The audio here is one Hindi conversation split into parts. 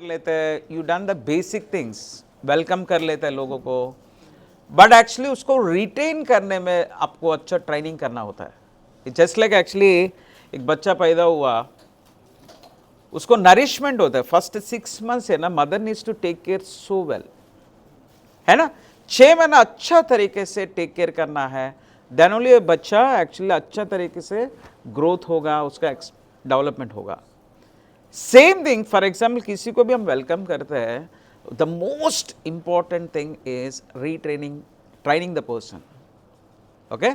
कर लेते हैं, you done the basic things, welcome कर लेते हैं लोगों को, बट एक्चुअली उसको रिटेन करने में आपको अच्छा ट्रेनिंग करना होता है। जस्ट लाइक एक्चुअली एक बच्चा पैदा हुआ, उसको नरिशमेंट होता है फर्स्ट 6 मंथ्स है ना, mother needs to take care so well, है ना, 6 महीना अच्छा तरीके से टेक केयर करना है, देन ओनली बच्चा एक्चुअली अच्छा तरीके से ग्रोथ होगा, उसका डेवलपमेंट होगा। सेम थिंग फॉर एग्जाम्पल किसी को भी हम वेलकम करते हैं, the most important thing is retraining, training the person. Okay,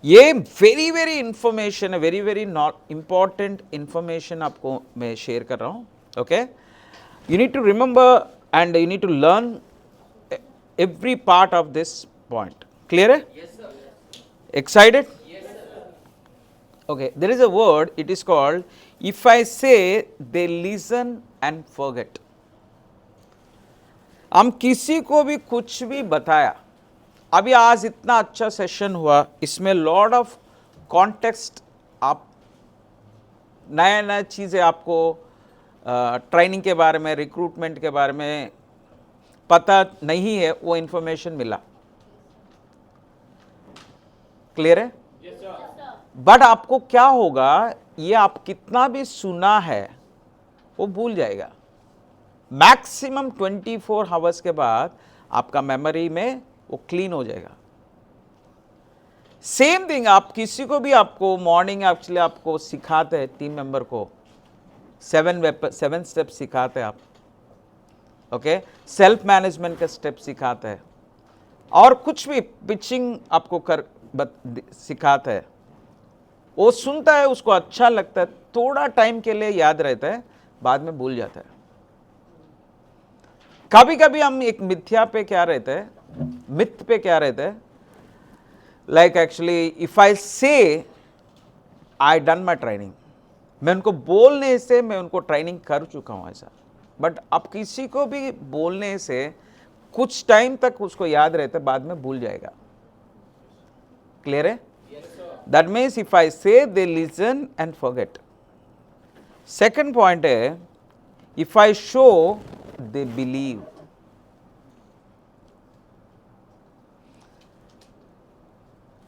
ये वेरी वेरी इंफॉर्मेशन है, very very not important information आपको मैं शेयर कर रहा हूँ। Okay, you need to remember and you need to learn every part of this point. Clear hai? Yes sir. Excited? Yes sir. Okay, there is a word, it is called, if I say they listen and forget. हम किसी को भी कुछ भी बताया, अभी आज इतना अच्छा सेशन हुआ, इसमें लॉट ऑफ कॉन्टेक्स्ट, आप नया नया चीज़ें आपको ट्रेनिंग के बारे में, रिक्रूटमेंट के बारे में पता नहीं है, वो इंफॉर्मेशन मिला। क्लियर है? बट आपको क्या होगा, ये आप कितना भी सुना है वो भूल जाएगा। मैक्सिमम 24 आवर्स के बाद आपका मेमोरी में वो क्लीन हो जाएगा। सेम थिंग आप किसी को भी, आपको मॉर्निंग एक्चुअली आपको सिखाते हैं, टीम मेंबर को 7 स्टेप सिखाते हैं आप। ओके, सेल्फ मैनेजमेंट का स्टेप सिखाते हैं, और कुछ भी पिचिंग आपको सिखाते हैं, वो सुनता है, उसको अच्छा लगता है, थोड़ा टाइम के लिए याद रहता है, बाद में भूल जाता है। कभी कभी हम एक मिथ्या पे क्या रहते हैं, मिथ पे क्या रहते हैं, लाइक एक्चुअली इफ आई से आई डन माई ट्रेनिंग, मैं उनको बोलने से मैं उनको ट्रेनिंग कर चुका हूं ऐसा। बट अब किसी को भी बोलने से कुछ टाइम तक उसको याद रहता है, बाद में भूल जाएगा। क्लियर है? That means if I say they listen and forget. Second point है, if I show they believe.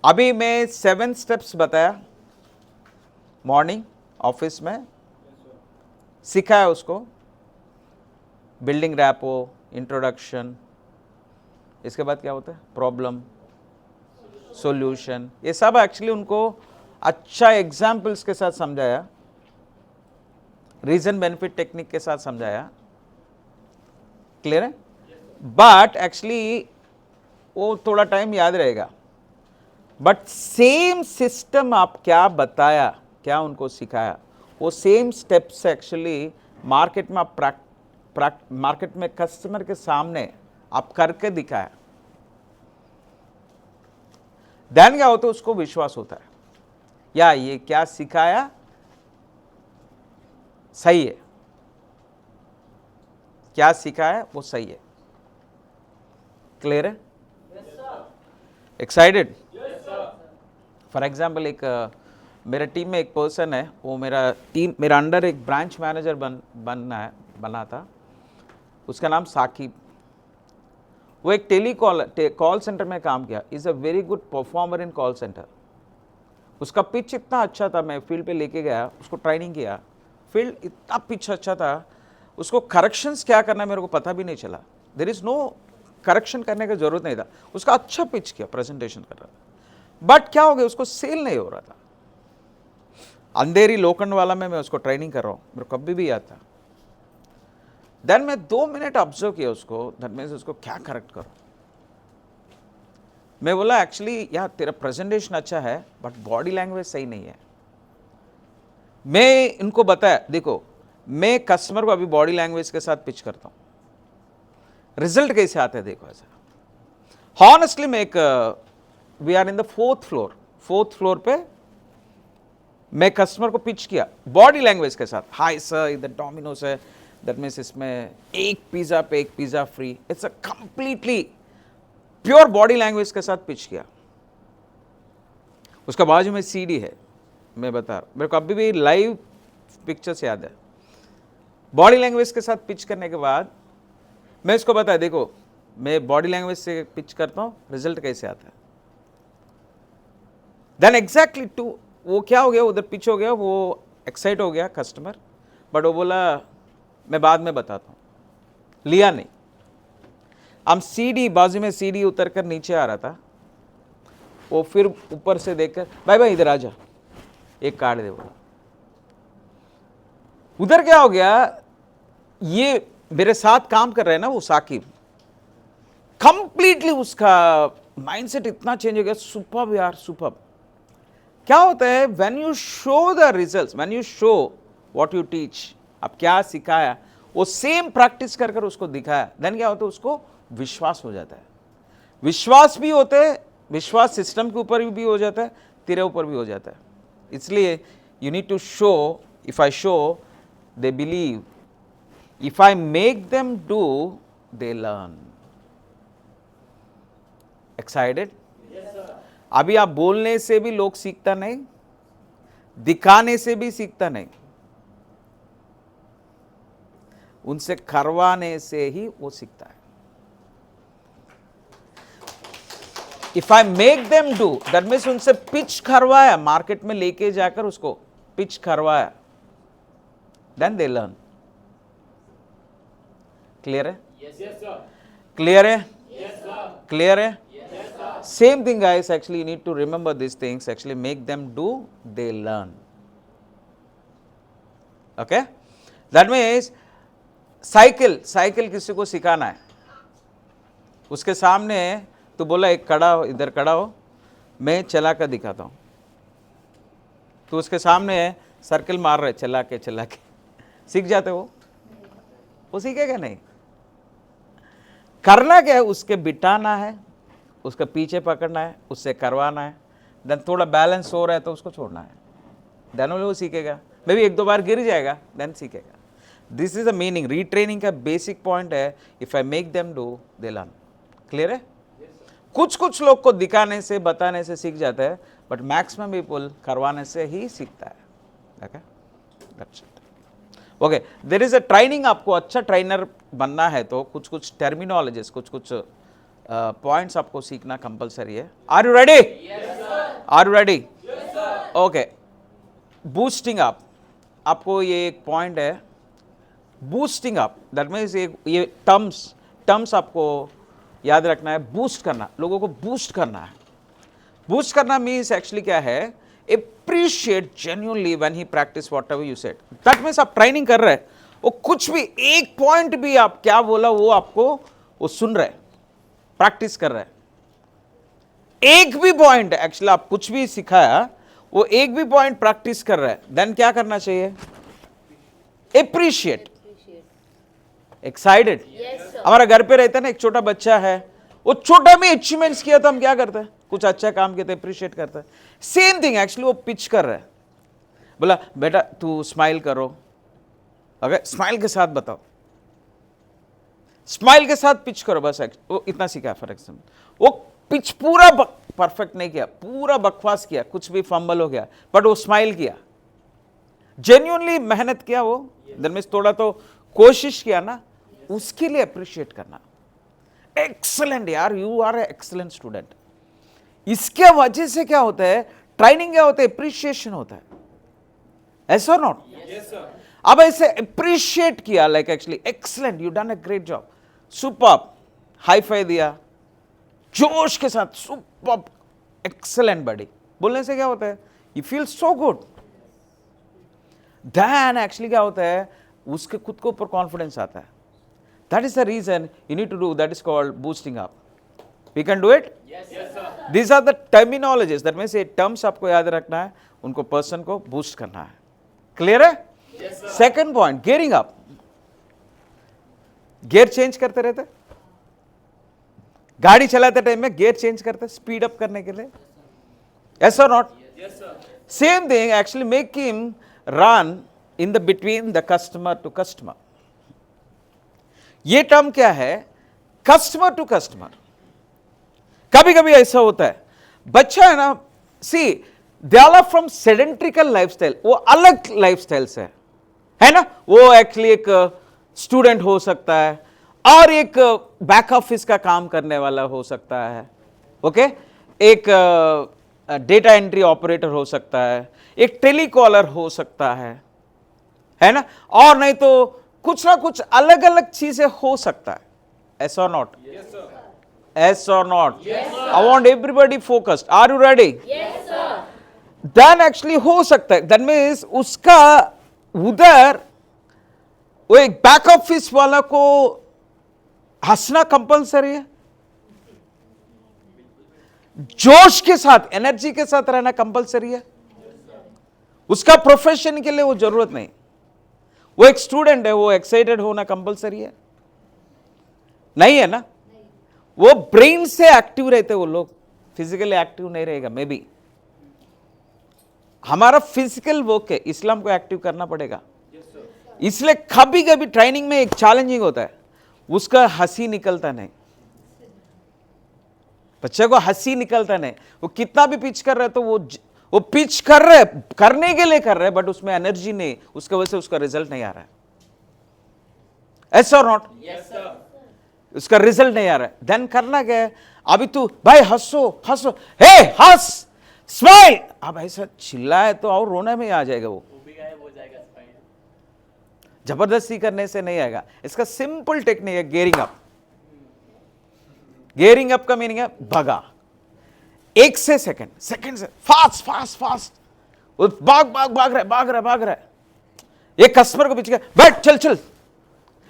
अभी मैं 7 स्टेप्स बताया, मॉर्निंग ऑफिस में सिखाया उसको, बिल्डिंग रैपो, इंट्रोडक्शन, इसके बाद क्या होता है, प्रॉब्लम सॉल्यूशन, ये सब एक्चुअली उनको अच्छा एग्जाम्पल्स के साथ समझाया, रीजन बेनिफिट टेक्निक के साथ समझाया। क्लियर है? बट एक्चुअली वो थोड़ा टाइम याद रहेगा, बट सेम सिस्टम आप क्या बताया, क्या उनको सिखाया, वो सेम स्टेप्स एक्चुअली मार्केट में आप मार्केट में कस्टमर के सामने आप करके दिखाया, देन क्या होता है, उसको विश्वास होता है, या ये क्या सिखाया सही है, क्या सिखाया वो सही है। क्लियर है? एक्साइटेड? फॉर एग्जाम्पल एक मेरा टीम में एक पर्सन है, वो मेरा अंडर एक ब्रांच मैनेजर बना था, उसका नाम साकिब। वो एक कॉल सेंटर में काम किया, is a very good performer in call centre. उसका पिच इतना अच्छा था, मैं फील्ड पे लेके गया, उसको ट्रेनिंग किया, फील्ड इतना पिच अच्छा था, उसको करेक्शंस क्या करना है मेरे को पता भी नहीं चला, देयर इज़ नो करेक्शन करने की जरूरत नहीं था, उसका अच्छा पिच किया, प्रेजेंटेशन कर रहा था, बट क्या हो गया, उसको सेल नहीं हो रहा था। अंधेरी लोखंड वाला में मैं उसको ट्रेनिंग कर रहा हूँ, मेरे को कभी भी याद था। देन मैं 2 मिनट ऑब्जर्व किया उसको, दैट मीन्स उसको क्या करेक्ट करो। मैं बोला एक्चुअली यार तेरा प्रेजेंटेशन अच्छा है, बट बॉडी लैंग्वेज सही नहीं है। मैं इनको बताया, देखो मैं कस्टमर को अभी बॉडी लैंग्वेज के साथ पिच करता हूँ, रिजल्ट कैसे आते हैं देखो ऐसा। हॉनेस्टली मैं we are in the 4th floor पे मैं कस्टमर को पिच किया बॉडी लैंग्वेज के साथ, हाय सर इधर डोमिनोज है, दैट मीन्स इसमें एक पिज़्ज़ा पे एक pizza free, it's a completely pure body language के साथ पिच किया। उसका बाजू में सीडी है, मैं बता रहा हूँ, मेरे को अभी भी लाइव पिक्चर्स याद है। बॉडी लैंग्वेज के साथ पिच करने के बाद मैं इसको बताया, देखो मैं बॉडी लैंग्वेज से पिच करता हूं, रिजल्ट कैसे आता है। देन एग्जैक्टली टू वो क्या हो गया, उधर पिच हो गया, वो एक्साइट हो गया कस्टमर, बट वो बोला मैं बाद में बताता हूं, लिया नहीं। हम सीडी बाजू में सीडी उतर कर नीचे आ रहा था, वो फिर ऊपर से देखकर भाई भाई इधर आ जा, एक कार्ड दे बोला। उधर क्या हो गया, ये मेरे साथ काम कर रहे हैं ना वो साकिब, कंप्लीटली उसका माइंडसेट इतना चेंज हो गया। सुपर्ब यार, सुपर्ब। क्या होता है, when you show the results, when you show what you teach, आप क्या सिखाया वो सेम प्रैक्टिस कर कर उसको दिखाया, देन क्या होता है, उसको विश्वास हो जाता है। विश्वास भी होते है, विश्वास सिस्टम के ऊपर भी हो जाता है, तेरे ऊपर भी हो जाता है। इसलिए you need to show, if I show they believe, if I make them do they learn. Excited? अभी आप बोलने से भी लोग सीखता नहीं, दिखाने से भी सीखता नहीं, उनसे करवाने से ही वो सीखता है। If I make them do, that means उनसे पिच करवाया, मार्केट में लेके जाकर उसको पिच करवाया, देन दे लर्न। क्लियर है? क्लियर है? क्लियर है? Same thing guys, actually you need to remember these things, actually make them do, they learn. Okay? That means cycle किसी को सिखाना है, उसके सामने तो बोला एक खड़ा हो, इधर खड़ा हो, मैं चला कर दिखाता हूं, तो उसके सामने सर्कल मार रहे चला के सीख जाते वो सीखेगा नहीं। करना क्या है, उसके बिठाना है, उसका पीछे पकड़ना है, उससे करवाना है, देन थोड़ा बैलेंस हो रहा है तो उसको छोड़ना है, देन वो सीखेगा। मे भी एक दो बार गिर जाएगा, देन सीखेगा। This is the meaning. Retraining का बेसिक पॉइंट है, if I make them do they learn. Clear है? कुछ लोग को दिखाने से बताने से सीख जाता है, बट मैक्सिमम पीपल करवाने से ही सीखता है। Okay, that's it. Okay, there is a training. आपको अच्छा ट्रेनर बनना है तो कुछ टर्मिनोलॉजीज, कुछ पॉइंट्स आपको सीखना कंपलसरी है। Are you ready? Are you ready? Okay, boosting up. आपको ये एक पॉइंट है, बूस्टिंग अप, दैट मीन्स ये टर्म्स आपको याद रखना है। बूस्ट करना, लोगों को बूस्ट करना है। बूस्ट करना मीन्स एक्चुअली क्या है, appreciate genuinely when he practice whatever you said. That means आप ट्रेनिंग कर रहे हैं, वो कुछ भी एक पॉइंट भी आप क्या बोला वो आपको वो सुन रहे, प्रैक्टिस कर रहे हैं। एक भी पॉइंट एक्चुअली आप कुछ भी सिखाया, वो एक भी पॉइंट प्रैक्टिस कर रहा है, देन क्या करना चाहिए? Appreciate, excited. हमारा घर पे रहता है ना, एक छोटा बच्चा है, वो छोटा में अचीवमेंट्स किया तो हम क्या करते हैं, कुछ अच्छा काम किया तो अप्रिशिएट करते हैं। सेम थिंग एक्चुअली वो पिच कर रहा है, बोला बेटा तू स्माइल करो, अगर स्माइल के साथ बताओ, स्माइल के साथ पिच करो, बस वो इतना सीखा। फॉर एग्जाम्पल वो पिच पूरा परफेक्ट नहीं किया, पूरा बकवास किया, कुछ भी फंबल हो गया, बट वो स्माइल किया, जेन्युइनली मेहनत किया, वो देन मींस थोड़ा तो कोशिश किया ना, उसके लिए अप्रिशिएट करना। एक्सलेंट यार, you are a excellent student. इसके वजह से क्या होता है, ट्रेनिंग क्या होता है, अप्रिशिएशन होता है, ऐसा नॉट? अब ऐसे अप्रिशिएट किया, like actually excellent, you done a great job, superb, hi fi दिया जोश के साथ, सुपर्ब, एक्सलेंट बडी, बोलने से क्या होता है, you feel so good. Then actually क्या होता है, उसके खुद के ऊपर कॉन्फिडेंस आता है। That is the reason you need to do, that is called boosting up. We can do it. These are the terminologies, that means ये टर्म्स आपको याद रखना है, उनको पर्सन को बूस्ट करना है। क्लियर है? Second point, gearing up. Gear change करते रहते, गाड़ी चलाते टाइम में गियर चेंज करते स्पीड अप करने के लिए, ऐसा not? Same thing actually make him run in the between the customer to customer. ये टर्म क्या है, कस्टमर टू कस्टमर। कभी कभी ऐसा होता है, बच्चा है ना, सी दे आर फ्रॉम सेडेंट्रिकल लाइफस्टाइल, वो अलग लाइफस्टाइल से है, है ना, वो एक्चुअली एक स्टूडेंट हो सकता है और एक बैक ऑफिस का काम करने वाला हो सकता है, ओके, एक डेटा एंट्री ऑपरेटर हो सकता है, एक टेलीकॉलर हो सकता है ना, और नहीं तो कुछ ना कुछ अलग अलग चीजें हो सकता है. Yes or not? Yes, sir. Yes or not? Yes, sir. I want everybody focused. Are you ready? Yes, sir. Then actually हो सकता है. That means उसका उधर वो एक बैक ऑफिस वाला को हंसना कंपलसरी है, जोश के साथ एनर्जी के साथ रहना कंपलसरी है. उसका प्रोफेशन के लिए वो जरूरत नहीं. वो एक स्टूडेंट है, वो एक्साइटेड होना कंपलसरी है नहीं है ना. वो ब्रेन से एक्टिव रहते, वो लोग फिजिकली एक्टिव नहीं रहेगा. मे बी हमारा फिजिकल वर्क है, इस्लाम को एक्टिव करना पड़ेगा. इसलिए कभी कभी ट्रेनिंग में एक चैलेंजिंग होता है, उसका हंसी निकलता नहीं, बच्चे को हंसी निकलता नहीं. वो कितना भी पिच कर रहे तो वो पिच कर रहे, करने के लिए कर रहे, बट उसमें एनर्जी नहीं, उसके वजह से उसका रिजल्ट नहीं आ रहा है. ऐसा और नॉट? उसका रिजल्ट नहीं आ रहा है. देन करना क्या है, अभी तू भाई हंसो हंसो, हे हंस, स्माइल. अब ऐसा चिल्लाए तो और रोने में आ जाएगा. वो भी गायब हो जाएगा. जबरदस्ती करने से नहीं आएगा. इसका सिंपल टेक्निक है गेयरिंग अप. गेयरिंग अप का मीनिंग है भगा, एक से सेकंड से फास्ट फास्ट फास्ट, भाग रहा है. एक कस्टमर को पीछे बैठ, चल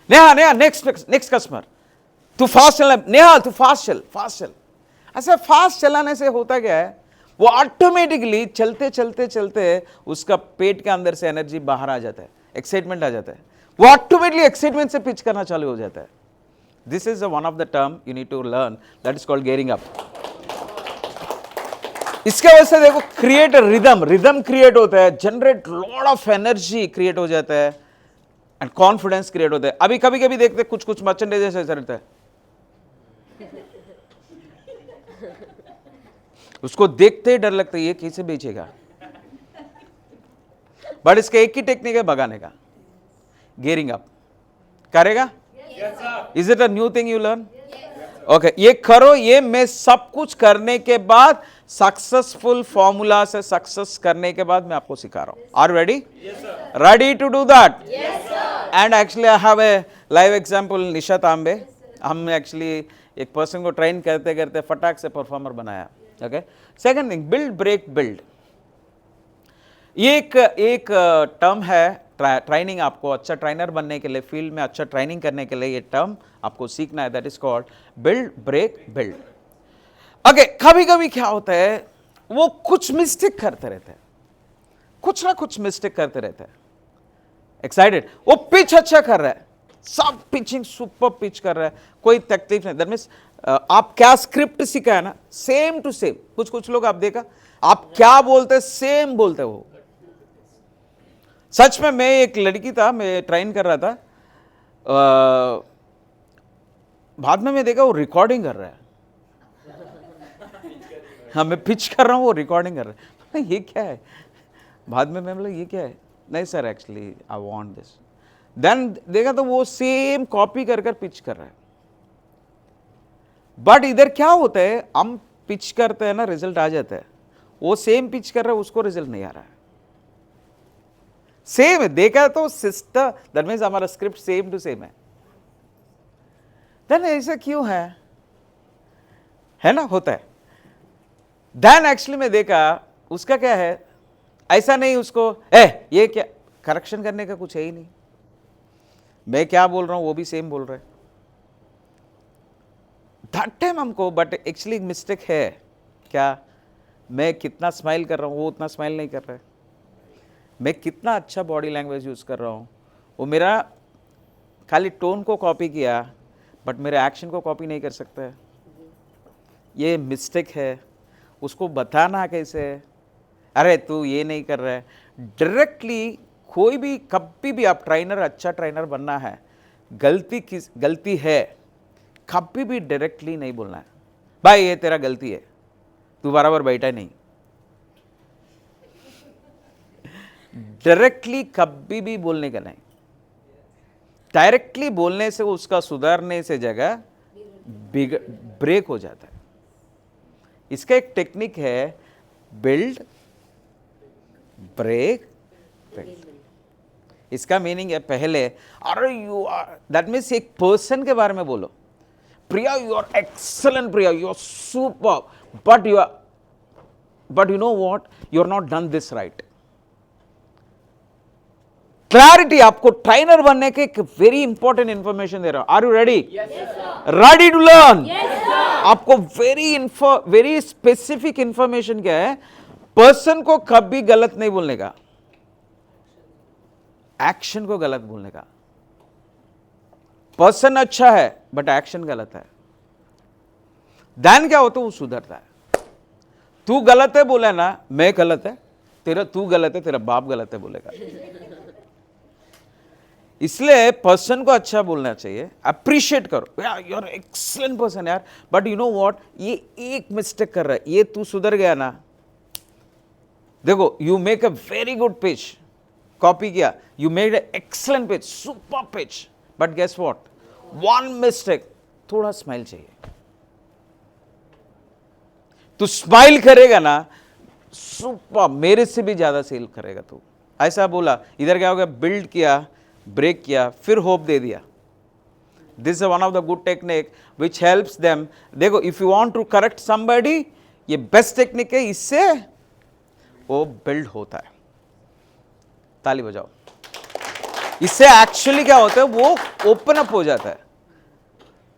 नेहा नेक्स्ट कस्टमर, तू फास्ट चलना, नेहा तू फास्ट चल. ऐसे फास्ट चलाने से होता क्या है, वो ऑटोमेटिकली चलते उसका पेट के अंदर से एनर्जी बाहर आ जाता है, एक्साइटमेंट आ जाता है. वो ऑटोमेटिकली एक्साइटमेंट से पिच करना चालू हो जाता है. This is one of the term you need to learn, that is called gearing up. इसके वजह से देखो क्रिएट रिदम क्रिएट होता है, generate lot of energy create हो जाता है, एंड कॉन्फिडेंस क्रिएट होता है. अभी कभी कभी देखते कुछ मर्चेंडाइज ऐसा रहता है, उसको देखते ही डर लगता है ये कैसे बेचेगा. बट इसका एक ही टेक्निक है भगाने का, गेयरिंग अप. करेगा? Is it a new thing you learn? Okay, ये करो. ये मैं सब कुछ करने के बाद, सक्सेसफुल फॉर्मूला से सक्सेस करने के बाद मैं आपको सिखा रहा हूं. Are ready? Ready to do that? And actually I have a live example, Nisha Tambe. हम एक्चुअली एक पर्सन को ट्रेन करते करते फटाक से परफॉर्मर बनाया. Okay, second thing, build break build. ये एक टर्म है ट्रेनिंग. आपको अच्छा ट्रेनर बनने के लिए, फील्ड में अच्छा ट्रेनिंग करने के लिए ये टर्म आपको सीखना है. That is called build break build. Okay, कभी कभी क्या होता है, वो कुछ मिस्टेक करते रहते हैं, कुछ ना कुछ मिस्टेक करते रहते हैं. एक्साइटेड, वो पिच अच्छा कर रहा है, सब पिचिंग सुपर पिच कर रहा है, कोई तकलीफ नहीं. दैट मीन्स आप क्या स्क्रिप्ट सीखा है ना, सेम टू सेम. कुछ लोग आप देखा, आप क्या बोलते सेम बोलते हो. सच में मैं एक लड़की था, मैं ट्रेन कर रहा था, बाद में मैं देखा वो रिकॉर्डिंग कर रहा है. हाँ, मैं पिच कर रहा हूँ, वो रिकॉर्डिंग कर रहा है. ये क्या है? बाद में मैं बोला ये क्या है? नहीं sir, actually I want this. Then देखा तो वो सेम कॉपी कर पिच कर रहा है. बट इधर क्या होता है, हम पिच करते हैं ना, रिजल्ट आ जाता है. वो सेम पिच कर रहा है, उसको रिजल्ट नहीं आ रहा है. सेम है, देखा तो सिस्टर, दैट मीन्स हमारा स्क्रिप्ट सेम टू सेम है. देन ऐसा क्यों है ना, होता है. देन एक्चुअली मैं देखा उसका क्या है, ऐसा नहीं उसको ये क्या करेक्शन करने का कुछ है ही नहीं. मैं क्या बोल रहा हूं वो भी सेम बोल रहा है. दैट टाइम हमको, बट एक्चुअली मिस्टेक है क्या, मैं कितना स्माइल कर रहा हूं वो उतना स्माइल नहीं कर रहा है. मैं कितना अच्छा बॉडी लैंग्वेज यूज कर रहा हूं, वो मेरा खाली टोन को कॉपी किया, बट मेरे एक्शन को कॉपी नहीं कर सकता है. ये मिस्टेक है. उसको बताना कैसे, अरे तू ये नहीं कर रहा है. डायरेक्टली कोई भी, कभी भी आप ट्रेनर, अच्छा ट्रेनर बनना है, गलती है, कभी भी डायरेक्टली नहीं बोलना है, भाई ये तेरा गलती है, तू बराबर बैठा नहीं. डायरेक्टली कभी भी बोलने का नहीं. डायरेक्टली बोलने से उसका सुधारने से जगह ब्रेक हो जाता है। इसका एक टेक्निक है, बिल्ड ब्रेक बिल्ड। इसका मीनिंग है पहले, अरे यू आर, दैट मीन्स एक पर्सन के बारे में बोलो, Priya you are excellent, Priya you are super, but you know what, you are not done this right. Clarity, आपको ट्रेनर बनने के एक वेरी इंपॉर्टेंट इंफॉर्मेशन दे रहा हूं। Are you ready? Ready to learn? आपको वेरी स्पेसिफिक इंफॉर्मेशन क्या है, पर्सन को कभी गलत नहीं बोलने का, एक्शन को गलत बोलने का। पर्सन अच्छा है बट एक्शन गलत है, देन क्या होता है, वो सुधरता है। तू गलत है बोले ना, मैं गलत है, तू गलत है, तेरा बाप गलत है बोलेगा। इसलिए पर्सन को अच्छा बोलना चाहिए, अप्रिशिएट करो, यार यू आर एक्सीलेंट पर्सन यार, बट यू नो व्हाट, ये एक मिस्टेक कर रहा है, ये तू सुधर गया ना, देखो you make a very good pitch, copy किया, you made a excellent pitch, super pitch, but guess what, one mistake, थोड़ा स्माइल चाहिए। तू स्माइल करेगा ना, सुपर, मेरे से भी ज्यादा सेल करेगा तू। ऐसा बोला, इधर क्या हो गया, बिल्ड किया, ब्रेक किया, फिर होप दे दिया। This is one of the good technique which helps them. देखो, if you want to correct somebody, ये बेस्ट टेक्निक है, इससे वो बिल्ड होता है। ताली बजाओ। इससे एक्चुअली क्या होता है, वो ओपन अप हो जाता है,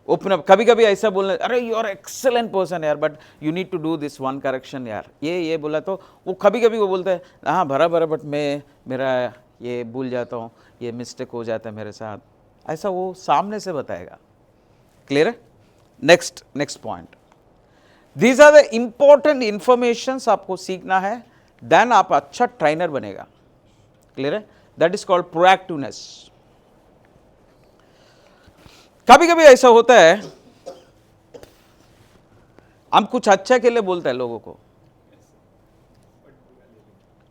ओपन अप। कभी कभी ऐसा बोलना, अरे यू आर एक्सेलेंट पर्सन यार, but you need to do this one correction यार, ये बोला तो वो कभी कभी वो बोलता है, हाँ बराबर, बट मेरा ये भूल जाता हूँ, ये मिस्टेक हो जाता है मेरे साथ, ऐसा वो सामने से बताएगा। क्लियर है? Next point, these are the important informations आपको सीखना है, देन आप अच्छा ट्रेनर बनेगा। क्लियर है? That is called proactiveness. कभी कभी ऐसा होता है, हम कुछ अच्छा के लिए बोलते हैं लोगों को,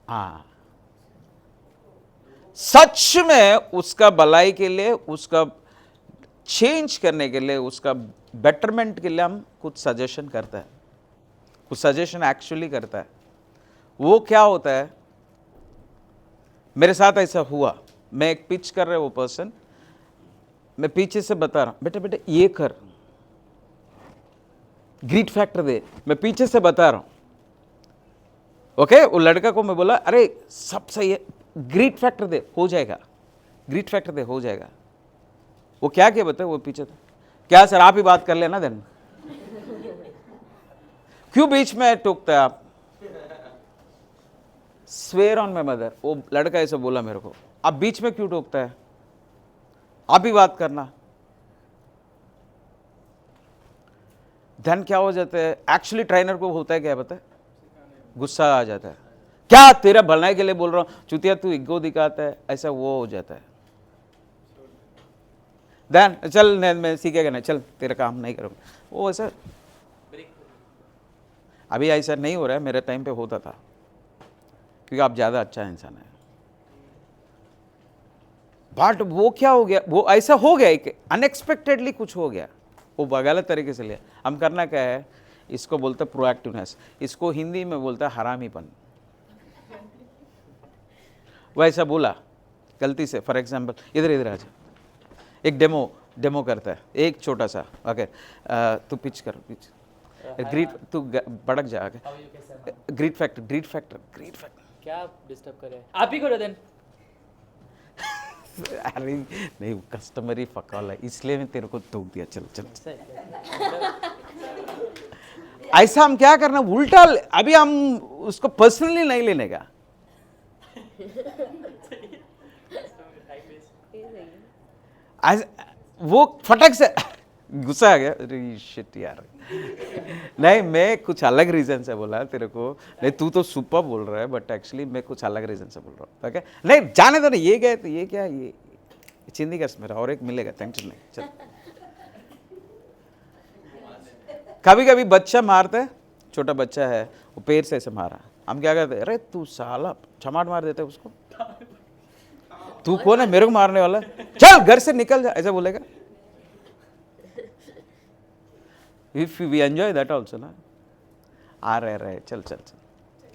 हाँ, सच में उसका भलाई के लिए, उसका चेंज करने के लिए, उसका बेटरमेंट के लिए हम कुछ सजेशन करते हैं, कुछ सजेशन एक्चुअली करता है। वो क्या होता है, मेरे साथ ऐसा हुआ, मैं एक पिच कर रहा है, वो पर्सन, मैं पीछे से बता रहा हूं, बेटे बेटे ये कर, ग्रीट फैक्टर दे, मैं पीछे से बता रहा हूं। ओके, वो लड़का को मैं बोला, अरे सब सही है, ग्रीट फैक्टर दे, हो जाएगा, ग्रीट फैक्टर दे, हो जाएगा। वो क्या क्या बताए, वो पीछे था, क्या सर आप ही बात कर लेना देन, क्यों बीच में टोकता है आप, स्वेयर ऑन माय मदर, वो लड़का ऐसा बोला मेरे को, आप बीच में क्यों टोकता है, आप ही बात करना। धन क्या हो जाता है, एक्चुअली ट्रेनर को होता है क्या पता है, गुस्सा आ जाता है, क्या तेरा भलाई के लिए बोल रहा हूं, चुतिया तू ईगो दिखाता है, ऐसा वो हो जाता है। धन चल मैं सीखेगा नहीं, चल तेरा काम नहीं करूंगा, वो ऐसा। अभी ऐसा नहीं हो रहा है, मेरे टाइम पे होता था, क्योंकि आप ज्यादा अच्छा इंसान है। बट वो क्या हो गया, वो ऐसा हो गया कि अनएक्सपेक्टेडली कुछ हो गया, वो गलत तरीके से लिया। हम करना क्या है, इसको बोलते हैं प्रोएक्टिवनेस, इसको हिंदी में बोलता है हरामीपन। वो ऐसा बोला गलती से, फॉर एग्जाम्पल, इधर आ जा, एक डेमो करता है, एक छोटा सा, ओके तू पिच कर, पिच ग्रीट, तू भड़क जा आगे, ग्रीट फैक्टर क्या डिस्टर्ब कर रहे हैं, आप ही करो देन। अरे नहीं, कस्टमर ही फकाल है, इसलिए मैं तेरे को टोक दिया, चल। ऐसा हम क्या करना, उल्टा, अभी हम उसको पर्सनली नहीं लेने का। वो फटक से गुस्सा आ गया, अरे शिट यार, नहीं मैं कुछ अलग रीजन से बोला तेरे को, नहीं तू तो सुपर बोल रहा है, बट एक्चुअली मैं कुछ अलग रीजन से बोल रहा हूँ। ओके, नहीं जाने दो ना, ये गए तो ये क्या, ये चिंदी का मेरा और एक मिलेगा, टेंशन नहीं, चल। कभी कभी बच्चा मारता है, छोटा बच्चा है, वो पैर से ऐसे मारा, हम क्या करते, अरे तू साला, चमाट मार देते उसको, तू कौन है मेरे को मारने वाला, चल घर से निकल जा, ऐसा बोलेगा. If we enjoy that also ना, आ रहे चल चल चल.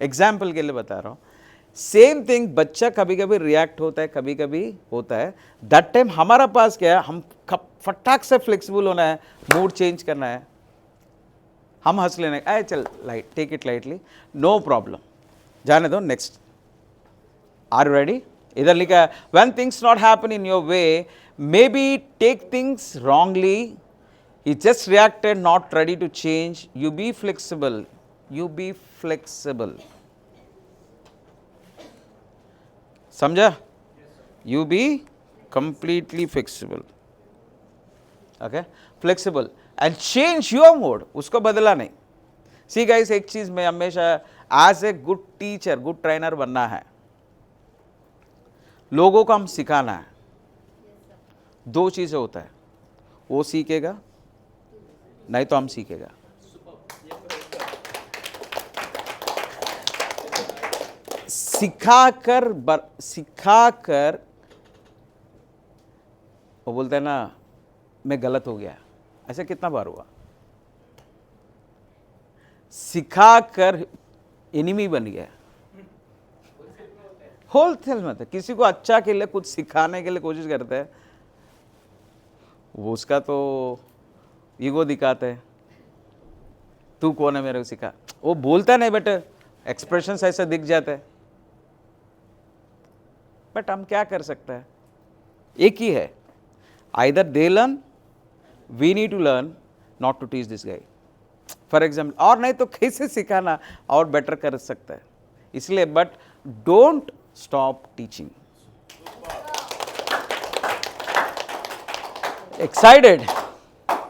एग्जाम्पल के लिए बता रहा हूं. सेम थिंग, बच्चा कभी कभी रिएक्ट होता है, कभी कभी होता है. दैट टाइम हमारा पास क्या है, हम फटाक से फ्लेक्सिबल होना है, मूड चेंज करना है. हम हंस लेने, अरे चल light, take it lightly, no problem, जाने दो, नेक्स्ट. Are ready? इधर लिखा है, when things not happen in your way, maybe take things wrongly, he just reacted, not ready to change. You be flexible. You be flexible. समझा? You be completely flexible. Okay? Flexible and change your mode. उसको बदला नहीं. See guys, एक चीज में हमेशा as a good teacher, good trainer बनना है. लोगों को हम सिखाना है. दो चीजें होता है, वो सीखेगा नहीं तो हम सीखेगा. सिखाकर वो बोलते हैं ना मैं गलत हो गया, ऐसे कितना बार हुआ. सिखाकर एनिमी बन गया. होलसेल में किसी को अच्छा के लिए कुछ सिखाने के लिए कोशिश करते हैं, वो उसका तो ईगो दिखाते हैं. तू कौन है मेरे को सिखा, वो बोलता नहीं बट एक्सप्रेशंस ऐसे दिख जाते हैं. बट हम क्या कर सकते हैं, एक ही है, either they learn, we need to learn not to teach this guy for example, और नहीं तो कैसे सिखाना और बेटर कर सकता है. इसलिए but don't stop teaching. Excited.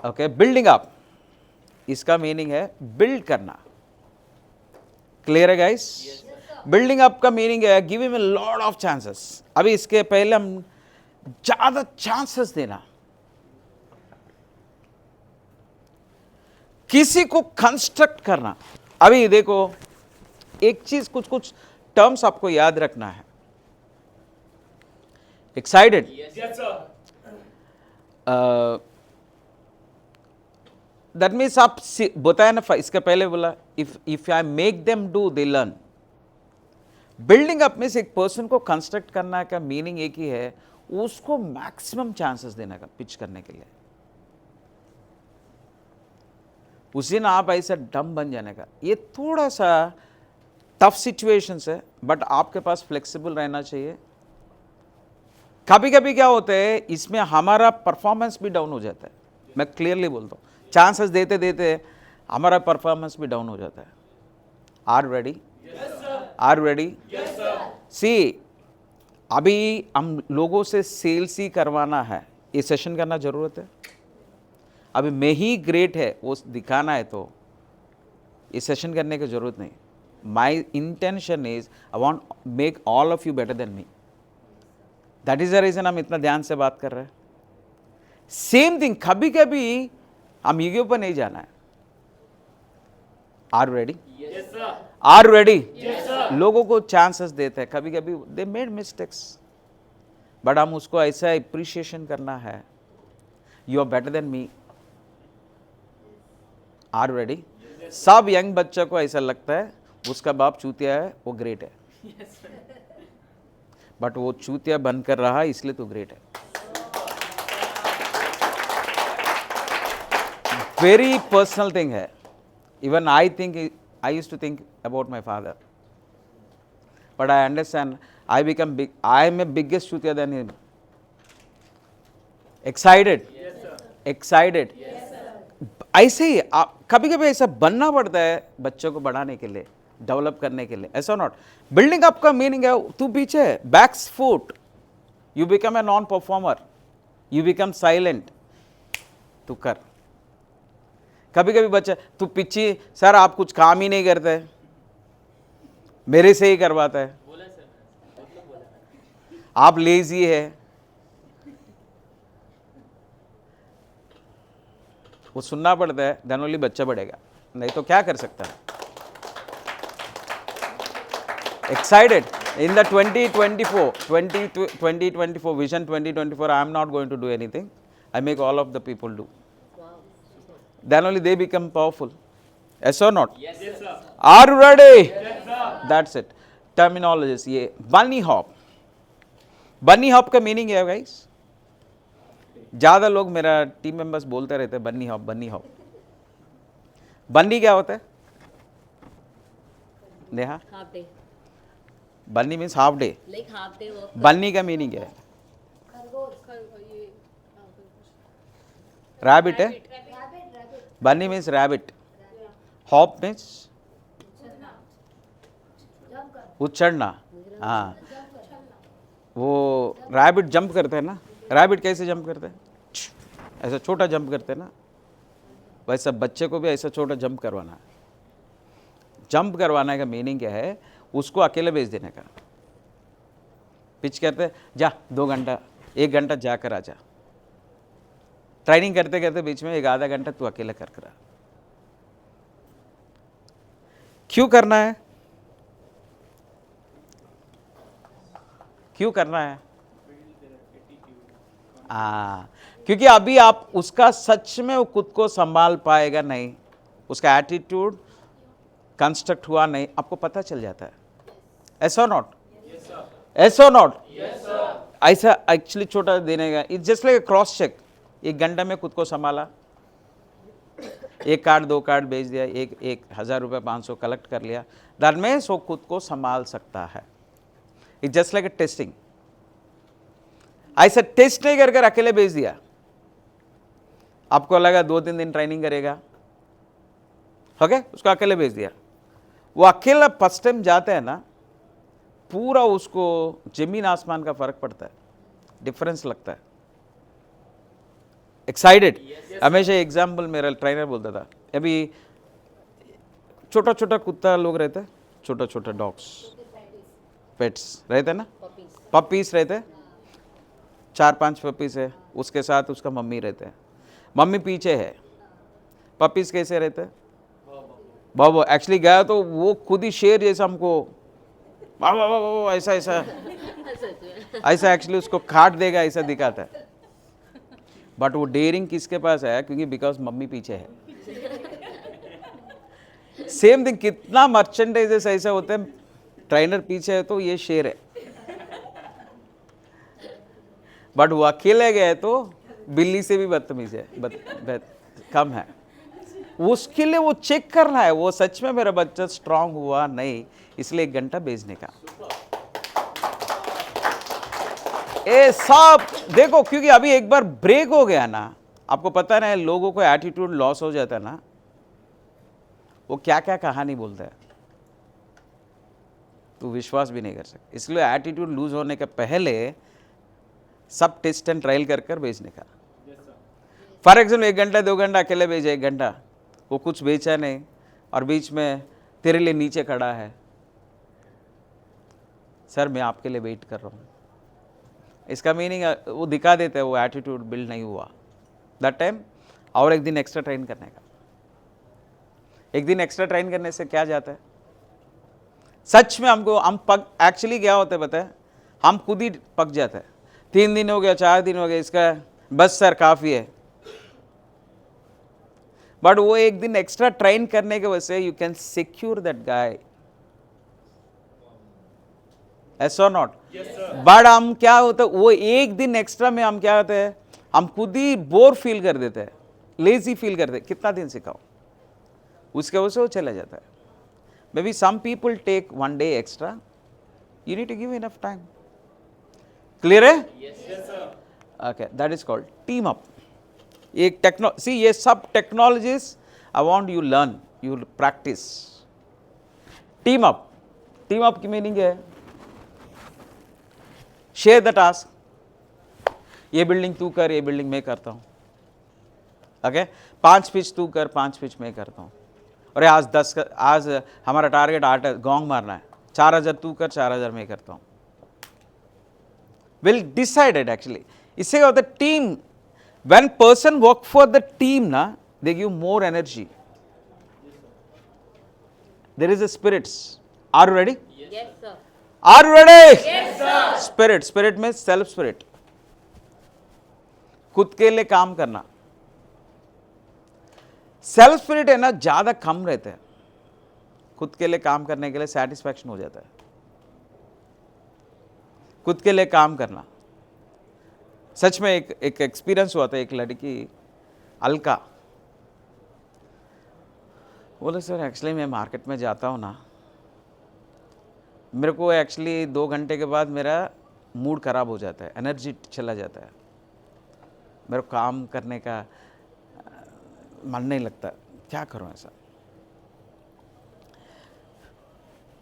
Okay, building up, इसका मीनिंग है बिल्ड करना. क्लियर है गाइस? बिल्डिंग अप का मीनिंग है give him a lot of chances. अभी इसके पहले हम ज्यादा चांसेस देना, किसी को कंस्ट्रक्ट करना. अभी देखो एक चीज, कुछ कुछ टर्म्स आपको याद रखना है. एक्साइटेड, दैट मीन्स आप बताया ना, इसका पहले बोला if I make them do they learn. Building up में से एक पर्सन को कंस्ट्रक्ट करना का मीनिंग एक ही है, उसको मैक्सिमम चांसेस देने का पिच करने के लिए. उस दिन आप ऐसा डम बन जाने का, ये थोड़ा सा टफ सिचुएशंस है, बट आपके पास फ्लेक्सिबल रहना चाहिए. कभी कभी क्या होता है, इसमें हमारा परफॉर्मेंस भी डाउन हो जाता है. मैं क्लियरली बोलता हूँ, चांसेस देते देते हमारा परफॉर्मेंस भी डाउन हो जाता है. Are ready? Are ready? See, अभी हम लोगों से सेल्स ही करवाना है, ये सेशन करना जरूरत है. अभी मैं ही ग्रेट है वो दिखाना है तो ये सेशन करने की जरूरत नहीं. My intention is I want make all of you better than me. That is the reason हम इतना ध्यान से बात कर रहे हैं. सेम थिंग, कभी कभी हम ईगो पर नहीं जाना है. Are ready? Are ready? लोगों को चांसेस देते हैं, कभी कभी दे मेड मिस्टेक्स, बट हम उसको ऐसा अप्रिशिएशन करना है, you are better than me. Are ready? सब यंग बच्चा को ऐसा लगता है उसका बाप चूतिया है, वो ग्रेट है. बट वो चूतिया बनकर रहा इसलिए तो ग्रेट है. वेरी पर्सनल थिंग है. Even I think, I used to think about my father, but I understand I become big. I am a biggest chutiya than him. Excited? Yes, sir. Excited? Yes, sir. ऐसे ही कभी कभी ऐसा बनना पड़ता है बच्चों को बढ़ाने के लिए, डेवलप करने के लिए. ऐसा नॉट. बिल्डिंग अप का मीनिंग है तू पीछे backs foot, you become a non performer, you become silent, तू कर. कभी कभी बच्चा तू पिछी, सर आप कुछ काम ही नहीं करते, मेरे से ही करवाता है, आप लेजी है. वो सुनना पड़ता है, देन ओनली बच्चा बढ़ेगा, नहीं तो क्या कर सकता है. Excited? In the 2024 vision 2024, I am not going to do anything. I make all of the people do. Then only they become powerful. Yes or not? Yes, sir. Are you ready? Yes, sir. That's it. Terminologies. ये bunny hop. Bunny hop का meaning है guys. ज़्यादा लोग मेरा टीम मेंबर्स बोलते रहते हैं बन्नी हॉप बन्नी हॉप. बन्नी क्या होता है Neha? Half day bunny means half day. Like half day work bunny का मीनिंग क्या है? रैबिट है. Bunny means rabbit. Hop means उछलना. हाँ, वो रैबिट जंप करते हैं ना. रैबिट कैसे जंप करते हैं? ऐसा छोटा जंप करते हैं ना. वैसा बच्चे को भी ऐसा छोटा जंप करवाना है. जंप करवाने का मीनिंग क्या है? उसको अकेले भेज देने का. पिच करते हैं, जा 2 घंटा 1 घंटा जाकर आ जा. ट्रेनिंग करते करते बीच में 1 आधा घंटा तू अकेले कर कर आ. क्यों करना है? क्यों करना है? क्योंकि अभी आप उसका सच में वो खुद को संभाल पाएगा नहीं. उसका एटीट्यूड कंस्ट्रक्ट हुआ नहीं, आपको पता चल जाता है. ऐसा नॉट? ऐसा नॉट? ऐसा एक्चुअली छोटा देने का. It's just like cross check. 1 घंटा में खुद को संभाला, 1 कार्ड 2 कार्ड बेच दिया, 1,000 रुपये 500 कलेक्ट कर लिया. दैट मीन्स वो खुद को संभाल सकता है. It's just like a testing. ऐसा टेस्ट नहीं कर कर अकेले भेज दिया. आपको लगा 2-3 दिन ट्रेनिंग करेगा, ओके, उसको अकेले भेज दिया. वो अकेला फर्स्ट टाइम जाते हैं ना, पूरा उसको जमीन आसमान का फर्क पड़ता है. डिफरेंस लगता है. एक्साइटेड. हमेशा एग्जाम्पल मेरा ट्रेनर बोलता था, अभी छोटा छोटा कुत्ता लोग रहते हैं, छोटा छोटा डॉग्स पेट्स रहते हैं ना, पपीज रहते हैं, 4-5 पपीज है, उसके साथ उसका मम्मी रहते हैं. मम्मी पीछे है. पपीज कैसे रहते हैं? बाबू. एक्चुअली गया तो वो खुद ही शेर जैसा हमको ऐसा ऐसा ऐसा एक्चुअली उसको काट देगा ऐसा दिखाता है. बट वो डेयरिंग किसके पास है? क्योंकि बिकॉज मम्मी पीछे है. सेम थिंग, कितना मर्चेंडाइजेस ऐसे होते हैं, ट्रेनर पीछे है तो ये शेर है. बट वो अकेले गए तो बिल्ली से भी बदतमीज है, कम है. उसके लिए वो चेक करना है, वो सच में मेरा बच्चा स्ट्रांग हुआ नहीं, इसलिए 1 घंटा भेजने का. ए सब देखो, क्योंकि अभी एक बार ब्रेक हो गया ना, आपको पता ना, लोगों को एटीट्यूड लॉस हो जाता है ना, वो क्या क्या कहानी बोलता है, तो विश्वास भी नहीं कर सकते. इसलिए एटीट्यूड लूज होने के पहले सब टेस्ट एंड ट्रायल कर कर भेजने का. फॉर एग्जाम्पल 1 घंटा 2 घंटा अकेले भेजा, 1 घंटा वो कुछ बेचा नहीं, और बीच में तेरे लिए नीचे खड़ा है, सर मैं आपके लिए वेट कर रहा हूँ. इसका मीनिंग वो दिखा देते हैं वो एटीट्यूड बिल्ड नहीं हुआ. दैट टाइम और 1 दिन एक्स्ट्रा ट्रेन करने का. 1 दिन एक्स्ट्रा ट्रेन करने से क्या जाता है? सच में हमको हम पक एक्चुअली क्या होता है पता है? हम खुद ही पक जाता है. 3 दिन हो गया, 4 दिन हो गया, इसका बस सर काफ़ी है. बट वो 1 दिन एक्स्ट्रा ट्रेन करने के वजह से you can secure that guy. Yes or not? Yes, sir. But हम क्या होता है, वो 1 दिन एक्स्ट्रा में हम क्या होते हैं, हम खुद ही बोर फील कर देते हैं, लेजी फील करते हैं. कितना दिन सिखाओ, उसके वजह से वो चला जाता है. May be some people take 1 day extra. You need to give enough time. Clear है? Okay, that is called team up. एक ये सब technologies I want you learn, you practice. Team up. Team up की मीनिंग है शेयर द टास्क. ये बिल्डिंग तू कर, ये बिल्डिंग मैं करता हूँ. ओके, 5 पिच तू कर, 5 पिच मैं करता हूँ. और आज हमारा टारगेट 8 गोंग मारना है, 4,000 तू कर, 4,000 मैं करता हूँ. Will decided actually. इससे क्या होता है, team, when person work for the team ना, they give more energy. There is a spirits. Are you ready? Yes, sir. Are you ready? Spirit, spirit में सेल्फ स्पिरिट, खुद के लिए काम करना। सेल्फ स्पिरिट है ना, ज्यादा कम रहते हैं, खुद के लिए काम करने के लिए सेटिस्फैक्शन हो जाता है। खुद के लिए काम करना, सच में एक एक्सपीरियंस हुआ था। एक लड़की अलका बोले, सर एक्चुअली मैं मार्केट में जाता हूँ ना, मेरे को एक्चुअली 2 घंटे के बाद मेरा मूड खराब हो जाता है, एनर्जी चला जाता है, मेरे को काम करने का मन नहीं लगता, क्या करूँ ऐसा।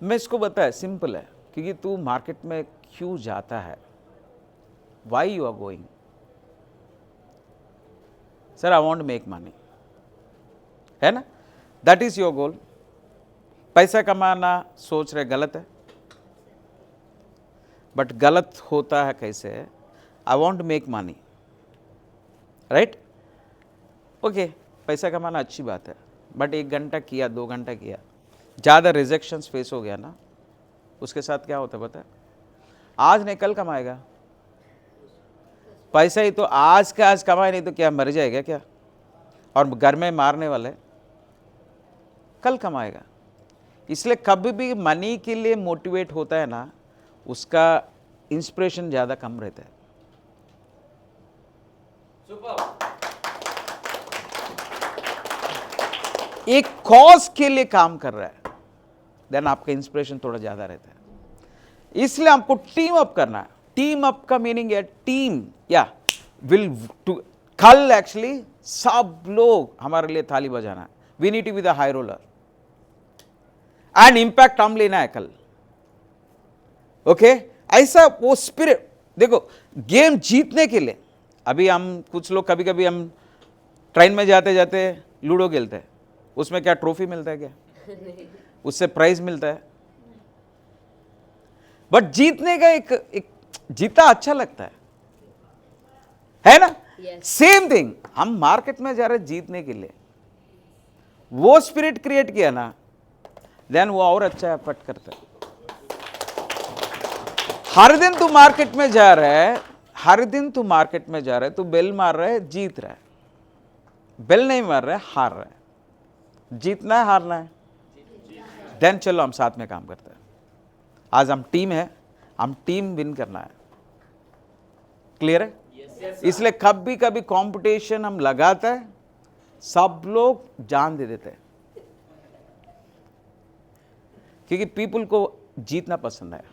मैं इसको बताया, सिंपल है, क्योंकि तू मार्केट में क्यों जाता है, why you are going? Sir I want make money, है ना, दैट इज योर गोल। पैसा कमाना सोच रहे गलत है, बट गलत होता है कैसे? आई want make money, right? Okay, पैसा कमाना अच्छी बात है, बट 1 घंटा किया, 2 घंटा किया, ज़्यादा रिजेक्शंस फेस हो गया ना, उसके साथ क्या होता है पता है? आज नहीं कल कमाएगा पैसा, ही तो आज का आज कमाए, नहीं तो क्या मर जाएगा क्या? और घर में मारने वाले, कल कमाएगा। इसलिए कभी भी मनी के लिए मोटिवेट होता है ना, उसका इंस्पिरेशन ज़्यादा कम रहता है। एक कॉज के लिए काम कर रहा है, देन आपका इंस्पिरेशन थोड़ा ज़्यादा रहता है। इसलिए आपको टीम अप करना है। टीम अप का मीनिंग है टीम, या विल टू, कल एक्चुअली सब लोग हमारे लिए थाली बजाना है। We need to be the high roller and impact हम लेना है कल, ओके? ऐसा वो स्पिरिट देखो, गेम जीतने के लिए अभी हम कुछ लोग कभी कभी हम ट्रेन में जाते जाते लूडो खेलते हैं, उसमें क्या ट्रॉफी मिलता है क्या? उससे प्राइज मिलता है, बट जीतने का एक जीता अच्छा लगता है ना? सेम थिंग, हम मार्केट में जा रहे जीतने के लिए, वो स्पिरिट क्रिएट किया ना, देन वो और अच्छा एफर्ट करता है। हर दिन तू मार्केट में जा रहा है, हर दिन तू मार्केट में जा रहा है, तू बेल मार रहा है, जीत रहा है, बेल नहीं मार रहा है, हार रहा है। जीतना है हारना है, देन चलो हम साथ में काम करते हैं। आज हम टीम है, हम टीम विन करना है, क्लियर है? इसलिए कभी कभी कंपटीशन हम लगाते हैं, सब लोग जान दे देते हैं, क्योंकि पीपल को जीतना पसंद है।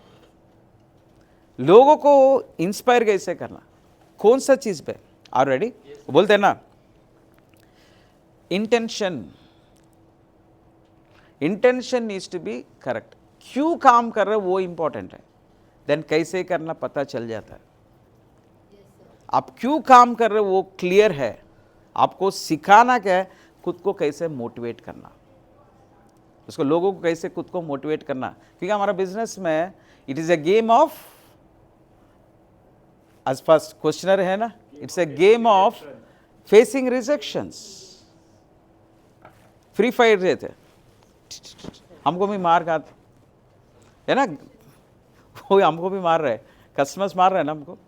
लोगों को इंस्पायर कैसे करना, कौन सा चीज पे? Are ready? बोलते हैं ना, intention, intention needs to be correct. क्यों काम कर रहे हो वो इंपॉर्टेंट है, देन कैसे करना पता चल जाता है। आप क्यों काम कर रहे हो वो क्लियर है, आपको सिखाना क्या है, खुद को कैसे मोटिवेट करना, उसको लोगों को कैसे खुद को मोटिवेट करना। क्योंकि हमारा बिजनेस में it is a game of, आज फर्स्ट क्वेश्चनर है ना, it's a game of facing rejections. Free fire रहते, हमको भी मार खाते है ना, वो हमको भी मार रहे, कस्टमर्स मार रहे हैं ना हमको।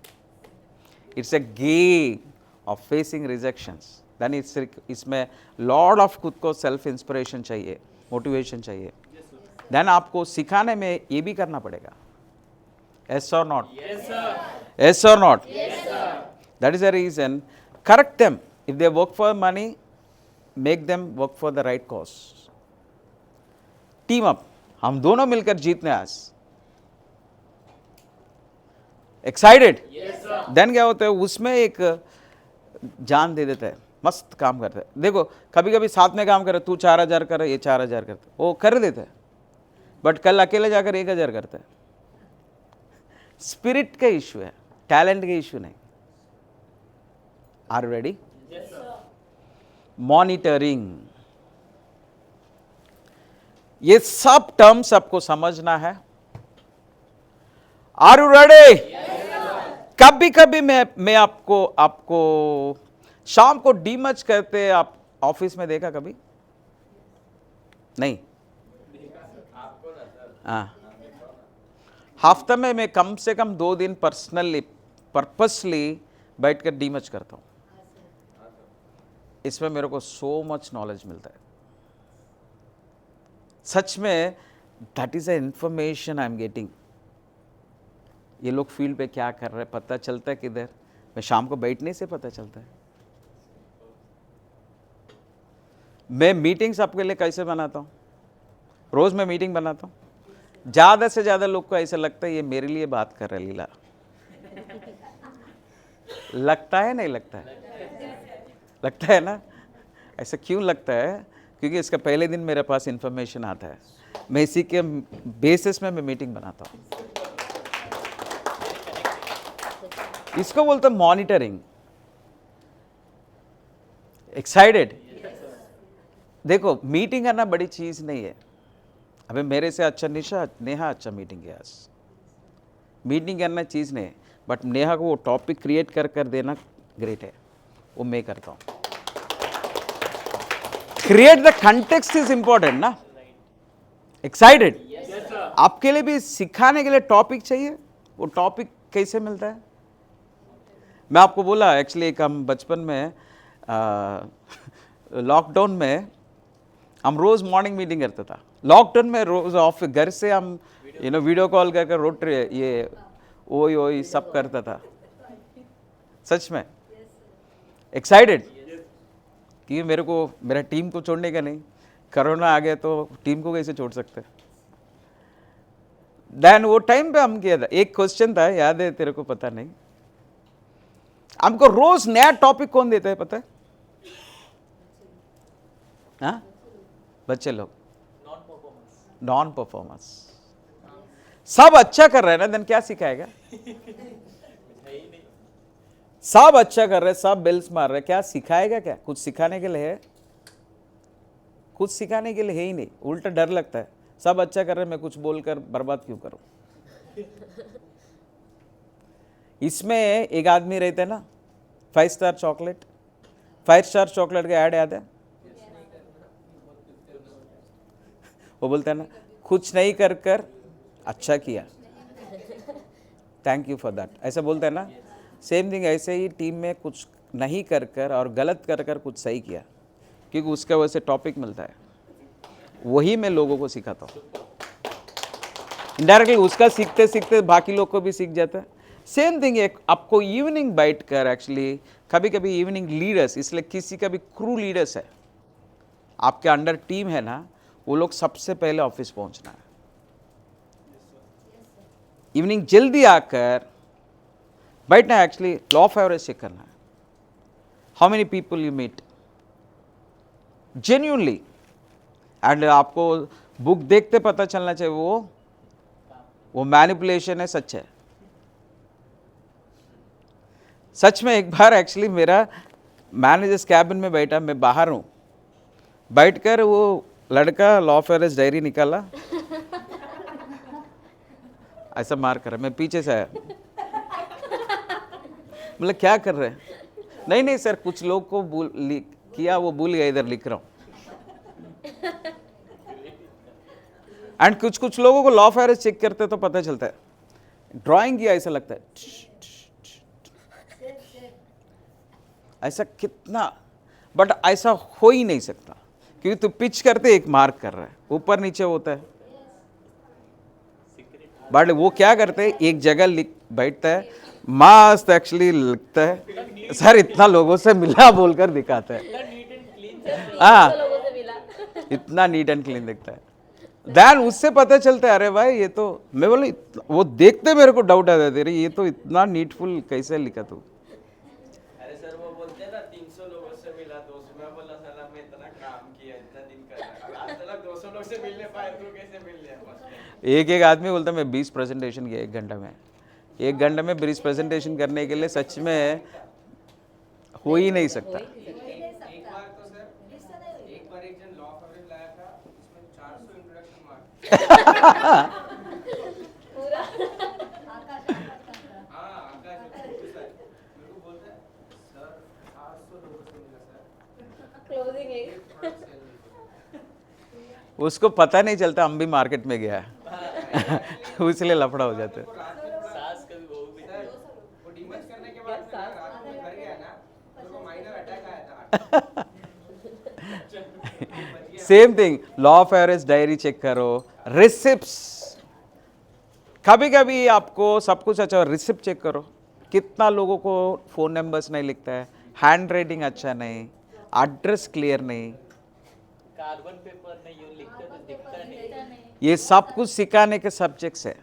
It's a game of facing rejections, then इसमें लॉर्ड ऑफ खुद को सेल्फ इंस्पिरेशन चाहिए, मोटिवेशन चाहिए। देन आपको सिखाने में ये भी करना पड़ेगा, yes or not? Yes or not? That is the reason, correct them. If they work for money, make them work for the right cause. Team up, हम दोनों मिलकर जीतने आज। एक्साइटेड? देन क्या होता है, उसमें एक जान दे देता है, मस्त काम करता है। देखो कभी कभी साथ में काम करे, तू 4000 करे, ये 4000 करता है, वो कर देता है, बट कल अकेले जाकर 1000 करता है। स्पिरिट का इश्यू है, टैलेंट का इश्यू नहीं। Are you ready? मॉनिटरिंग, ये सब टर्म्स आपको समझना है। Are you ready? कभी कभी मैं आपको शाम को डीमच करते आप ऑफिस में देखा कभी? नहीं? हाँ, हफ्ते में मैं कम से कम 2 दिन पर्सनली पर्पसली बैठकर डीमच करता हूँ। इसमें मेरे को सो मच नॉलेज मिलता है सच में। That is a information I am getting. ये लोग फील्ड पे क्या कर रहे हैं पता चलता है किधर, मैं शाम को बैठने से पता चलता है। मैं मीटिंग्स आपके लिए कैसे बनाता हूँ, रोज मैं मीटिंग बनाता हूँ, ज्यादा से ज्यादा लोग को ऐसा लगता है ये मेरे लिए बात कर रहे लीला। लगता है नहीं लगता है? लगता है ना? ऐसा क्यों लगता है? क्योंकि इसका पहले दिन मेरे पास इंफॉर्मेशन आता है, मैं इसी के बेसिस में मैं मीटिंग बनाता हूँ। इसको बोलते हैं मॉनिटरिंग। एक्साइटेड? देखो मीटिंग करना बड़ी चीज नहीं है। अबे मेरे से अच्छा नेहा अच्छा मीटिंग है आज। मीटिंग करना चीज नहीं है, बट नेहा को वो टॉपिक क्रिएट कर देना ग्रेट है, वो मैं करता हूँ। Create the context is important ना। एक्साइटेड? आपके लिए भी सिखाने के लिए टॉपिक चाहिए। वो टॉपिक कैसे मिलता है? मैं आपको बोला एक्चुअली, एक हम बचपन में लॉकडाउन में हम रोज मॉर्निंग मीटिंग करता था। लॉकडाउन में रोज ऑफ घर से हम वीडियो कॉल करके रोड ये ओई सब करता था। सच में एक्साइटेड कि मेरे को मेरा टीम को छोड़ने का नहीं। कोरोना आ गया तो टीम को कैसे छोड़ सकते। देन वो टाइम पे हम किया था, एक क्वेश्चन था, याद है तेरे को? पता नहीं। हमको रोज नया टॉपिक कौन देता है पता है? हाँ, बच्चे लोग। Non performance. सब अच्छा कर रहे हैं ना, देन क्या सिखाएगा? सब अच्छा कर रहे हैं, सब बेल्स मार रहे हैं, क्या सिखाएगा? क्या कुछ सिखाने के लिए है? कुछ सिखाने के लिए है ही नहीं। उल्टा डर लगता है, सब अच्छा कर रहे हैं, मैं कुछ बोलकर बर्बाद क्यों करूं। इसमें एक आदमी रहते हैं ना, 5 स्टार चॉकलेट। 5 स्टार चॉकलेट का ऐड याद है? वो बोलते हैं ना, कुछ नहीं कर कर अच्छा किया, थैंक यू फॉर दैट, ऐसा बोलते हैं ना। सेम थिंग ऐसे ही टीम में कुछ नहीं कर कर और गलत कर कर कुछ सही किया, क्योंकि उसका वजह से टॉपिक मिलता है। वही मैं लोगों को सिखाता हूँ। इनडायरेक्टली उसका सीखते सीखते बाकी लोग को भी सीख जाता है। सेम थिंग एक आपको इवनिंग बैठ कर एक्चुअली कभी कभी इवनिंग लीडर्स, इसलिए किसी का भी क्रू लीडर्स है, आपके अंडर टीम है ना, वो लोग सबसे पहले ऑफिस पहुंचना है। इवनिंग जल्दी आकर बैठना है, actually law of average check करना है। How many people you meet genuinely, and आपको बुक देखते पता चलना चाहिए वो मैनिपुलेशन है सच है। सच में एक बार एक्चुअली मेरा मैनेजर्स कैबिन में बैठा, मैं बाहर हूं, बैठकर वो लड़का लॉ ऑफ एवरेज डायरी निकाला, ऐसा मार कर, मैं पीछे से आया, मतलब क्या कर रहे हैं? नहीं सर, कुछ लोग को किया, वो भूल गया, इधर लिख रहा हूं। एंड कुछ लोगों को लॉ ऑफ एवरेज चेक करते तो पता चलता है, ड्राइंग किया ऐसा लगता है, ऐसा कितना, बट ऐसा हो ही नहीं सकता, क्योंकि तू पिच करते एक मार्क कर रहा है, ऊपर नीचे होता है। बट वो क्या करते हैं, एक जगह लिख बैठता है, मस्त एक्चुअली लिखता है, सर इतना लोगों से मिला बोलकर दिखाता है। हाँ, इतना नीट एंड क्लीन दिखता है। देन उससे पता चलता है, अरे भाई ये तो, मैं बोले वो देखते मेरे को डाउट आता है, ये तो इतना नीटफुल कैसे लिखा तू। अरे सर वो बोलते हैं ना 300 लोगों से मिला 200, मैं बोला साला मैं इतना काम किया, इतना दिन कर रहा, आज तक 200 लोग से मिलने पाए, तू कैसे मिल लिया? एक आदमी बोलता मैं 20 प्रेजेंटेशन किया 1 घंटा में। 1 घंटे में 20 प्रेजेंटेशन करने के लिए सच में हो ही नहीं सकता। एक बार तो सर, एक बार एक जन लॉ ऑफ एवरेज लाया था, उसमें 400 इंट्रोडक्शन मार्क। हाँ, आकाश मेरे को बोलता है सर 800 लोगों से मिला सर, क्लोजिंग है। उसको पता नहीं चलता हम भी मार्केट में गया है। इसलिए लफड़ा हो जाता है। सास कभी बहू भी नहीं। वो डिमच करने के बाद मैं रात में घर गया ना तो वो माइनर अटैक आया था। Same thing, law of average diary check करो, रिसिप्ट्स, कभी कभी आपको सब कुछ अच्छा, रिसिप्ट चेक करो, कितना लोगों को फोन नंबर्स नहीं लिखता है, हैंड राइटिंग अच्छा नहीं, एड्रेस क्लियर नहीं, कार्बन पेपर में यूं लिखते तो दिखता नहीं। ये सब कुछ सिखाने के सब्जेक्ट्स है।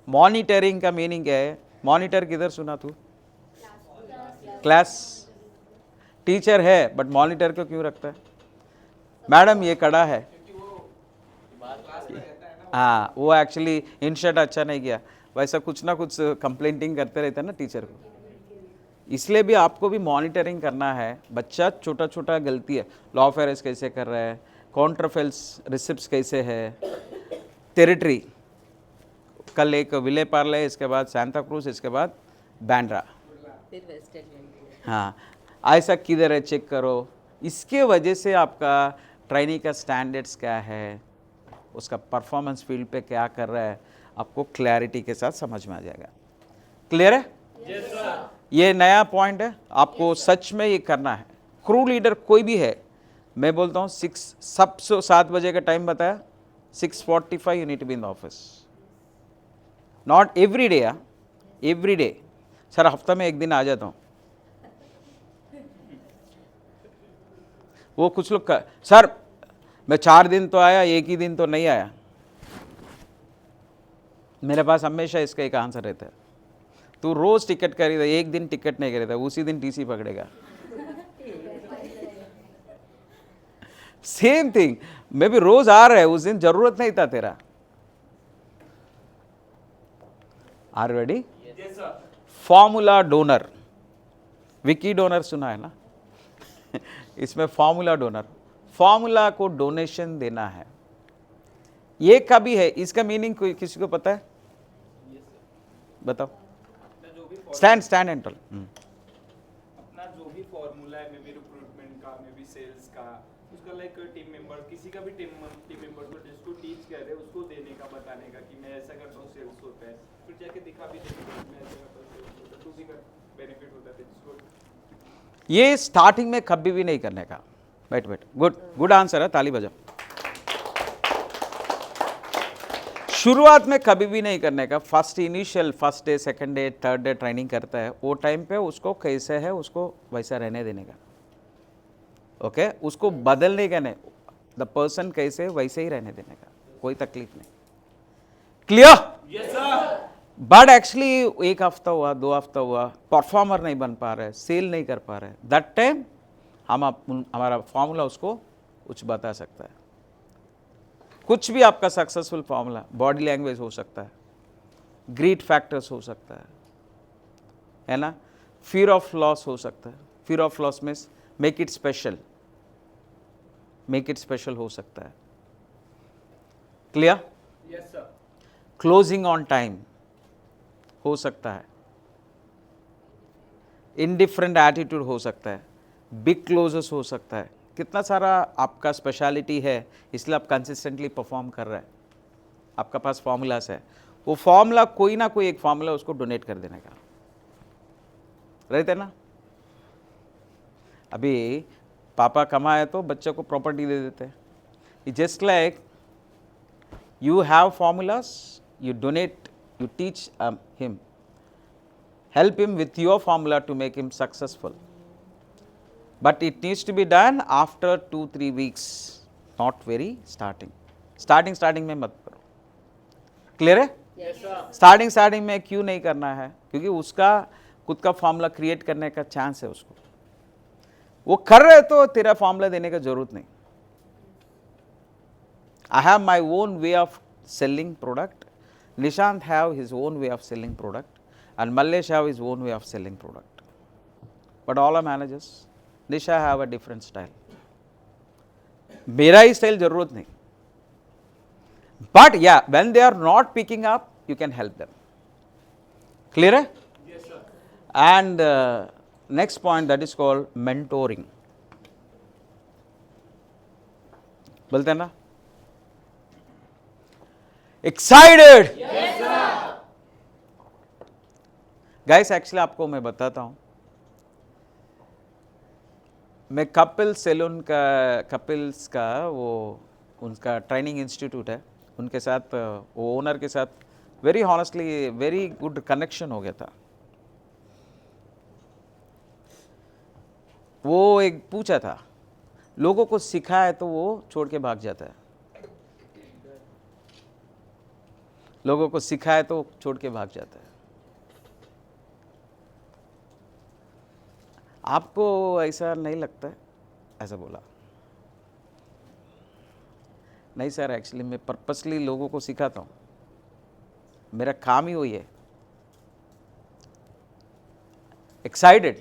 मॉनिटरिंग का मीनिंग है, मॉनिटर किधर सुना तू? क्लास। टीचर है बट मॉनिटर को क्यों रखता है? मैडम ये कड़ा है, हाँ वो एक्चुअली इनशर्ट अच्छा नहीं किया, वैसा कुछ ना कुछ कंप्लेंटिंग करते रहते हैं ना टीचर को। इसलिए भी आपको भी मॉनिटरिंग करना है। बच्चा छोटा छोटा गलती है, लॉ ऑफ एवरेज कैसे कर रहा है, कॉन्ट्राफेल्स रिसिप्ट्स कैसे है, टेरिटरी, कल एक विले पार्ले है, इसके बाद सांता क्रूज, इसके बाद बैंड्रा, फिर वेस्ट इंडीज। हाँ ऐसा किधर है चेक करो। इसके वजह से आपका ट्रेनिंग का स्टैंडर्ड्स क्या है, उसका परफॉर्मेंस फील्ड पे क्या कर रहा है, आपको क्लैरिटी के साथ समझ में आ जाएगा। क्लियर है? Yes sir. ये नया पॉइंट है, आपको सच में ये करना है। क्रू लीडर कोई भी है, मैं बोलता हूँ 7 बजे का टाइम बताया, 6:45 you need to be in the office. Not every day, every day. Sir हफ्ता में एक दिन आ जाता हूँ, वो कुछ लोग सर मैं 4 दिन तो आया, एक ही दिन तो नहीं आया। मेरे पास हमेशा इसका एक आंसर रहता है, तू रोज टिकट खरीदा, एक दिन टिकट नहीं खरीदा, उसी दिन टीसी पकड़ेगा। सेम थिंग, मैं भी रोज आ रहा है, उस दिन जरूरत नहीं था तेरा। Are ready? Formula donor, Vicky Donor सुना है ना? इसमें फॉर्मूला डोनर, फॉर्मूला को डोनेशन देना है। ये कभी है, इसका मीनिंग कोई किसी को पता है? बताओ। Stand and tall. अपना जो भी फॉर्मूला है, मे बी रिक्रूटमेंट का, मे बी सेल्स का, उसका लाइक टीम मेंबर, किसी का भी टीम मेंबर को जिसको टीच कर रहे हैं उसको देने का, बताने का कि मैं ऐसा करता हूँ सेल्स होता है, फिर जाके दिखा भी देंगे मैं ऐसा करता हूँ सेल्स होता है, तो उसी का बेनिफिट होता है जिसको। ये स्टार्टिंग में कभी भी नहीं करने का। बैठ गुड आंसर है, ताली बजाओ। शुरुआत में कभी भी नहीं करने का। First first day, second day, third day training करता है, वो टाइम पे उसको कैसे है उसको वैसा रहने देने का। ओके उसको बदलने का नहीं, द पर्सन कैसे वैसे ही रहने देने का, कोई तकलीफ नहीं। Clear? Yes sir. But actually 1 हफ्ता हुआ, 2 हफ्ता हुआ, परफॉर्मर नहीं बन पा रहे, सेल नहीं कर पा रहे, दैट टाइम हमारा फॉर्मूला उसको कुछ बता सकता है। कुछ भी आपका सक्सेसफुल फॉर्मूला, बॉडी लैंग्वेज हो सकता है, ग्रीड फैक्टर्स हो सकता है ना, फियर ऑफ लॉस हो सकता है। Fear of loss means make it special हो सकता है। Clear? Yes sir. Closing on time हो सकता है, इनडिफरेंट एटीट्यूड हो सकता है, बिग क्लोजेस हो सकता है। कितना सारा आपका स्पेशलिटी है, इसलिए आप कंसिस्टेंटली परफॉर्म कर रहे हैं। आपका पास फॉर्मूलास है, वो फॉर्मूला कोई ना कोई एक फॉर्मूला उसको डोनेट कर देने का रहते ना। अभी पापा कमाए तो बच्चे को प्रॉपर्टी दे देते हैं। Just like you have formulas, you donate, you teach him, help him with your formula to make him successful, but it needs to be done after 2-3 weeks, not very starting में मत करो। क्लियर है? Yes sir. स्टार्टिंग में क्यों नहीं करना है? क्योंकि उसका खुद का फॉर्मूला क्रिएट करने का चांस है उसको, वो कर रहे तो तेरा फॉर्मूला देने का जरूरत नहीं। I have my own way of selling product, Nishant have his own way of selling product, and Mallesh have his own way of selling product. But all are managers. Nisha have a different style. मेरा ही स्टाइल जरूरत नहीं. But yeah, when they are not picking up, you can help them. Clear है? Yes sir. And next point, that is called mentoring. बोलते हैं ना, एक्साइटेड? गाइस एक्चुअली आपको मैं बताता हूं, मैं कपिल्स का वो उनका ट्रेनिंग इंस्टीट्यूट है, उनके साथ वो ओनर के साथ very honestly very good connection हो गया था। वो एक पूछा था, लोगों को सिखाया है तो वो छोड़ के भाग जाता है, लोगों को सिखाया तो छोड़ के भाग जाता है। आपको ऐसा नहीं लगता है? ऐसा बोला नहीं सर, एक्चुअली मैं पर्पसली लोगों को सिखाता हूं, मेरा काम ही वही है। एक्साइटेड?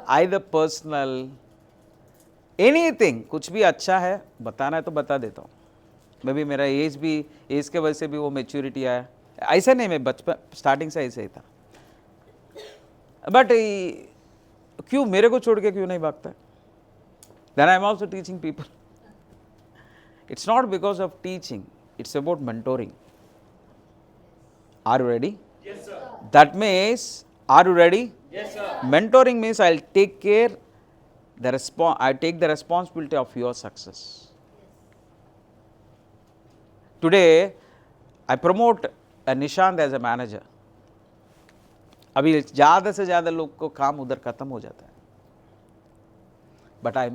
आइदर पर्सनल एनीथिंग, कुछ भी अच्छा है बताना है तो बता देता हूँ। मैं भी मेरा एज के वजह से भी वो मैच्योरिटी आया, ऐसा नहीं मैं बचपन स्टार्टिंग से ऐसे ही था। बट क्यों मेरे को छोड़ के क्यों नहीं भागता? Then I am also teaching people. It's not because of teaching, it's about mentoring. Are you ready? Yes, sir. That means, are you ready? Yes, sir. Mentoring means I'll take care I take the responsibility of your success. Today I promote Nishant as a manager. अभी ज़्यादा से ज़्यादा लोग को काम उधर खत्म हो जाता है, but I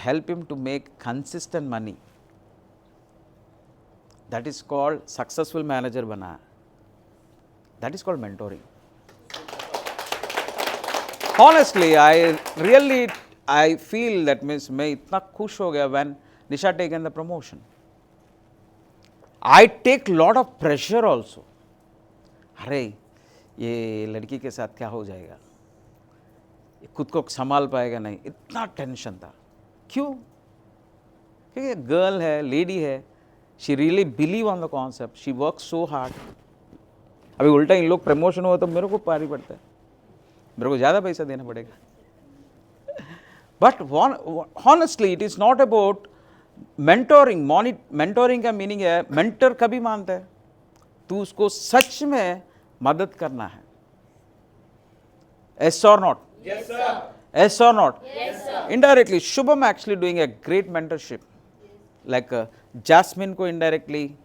help him to make consistent money. That is called successful manager बना है. That is called mentoring. Honestly, I feel that means मैं इतना खुश हो गया when Nisha taken the promotion. I take lot of pressure also. अरे ये लड़की के साथ क्या हो जाएगा, ये खुद को संभाल पाएगा नहीं, इतना टेंशन था। क्यों? क्योंकि गर्ल है, लेडी है, she really believe on the concept, she work so hard. अभी उल्टा इन लोग प्रमोशन हुआ तो मेरे को भारी पड़ता है, मेरे को ज़्यादा पैसा देना पड़ेगा। But honestly it is not about mentoring. Mentoring का मीनिंग है, मेंटर कभी मानता है तू उसको सच में मदद करना है। Yes or not? Yes, sir. Yes or not? Yes, sir. Indirectly, Shubham actually doing a great mentorship. Like Jasmine ko indirectly,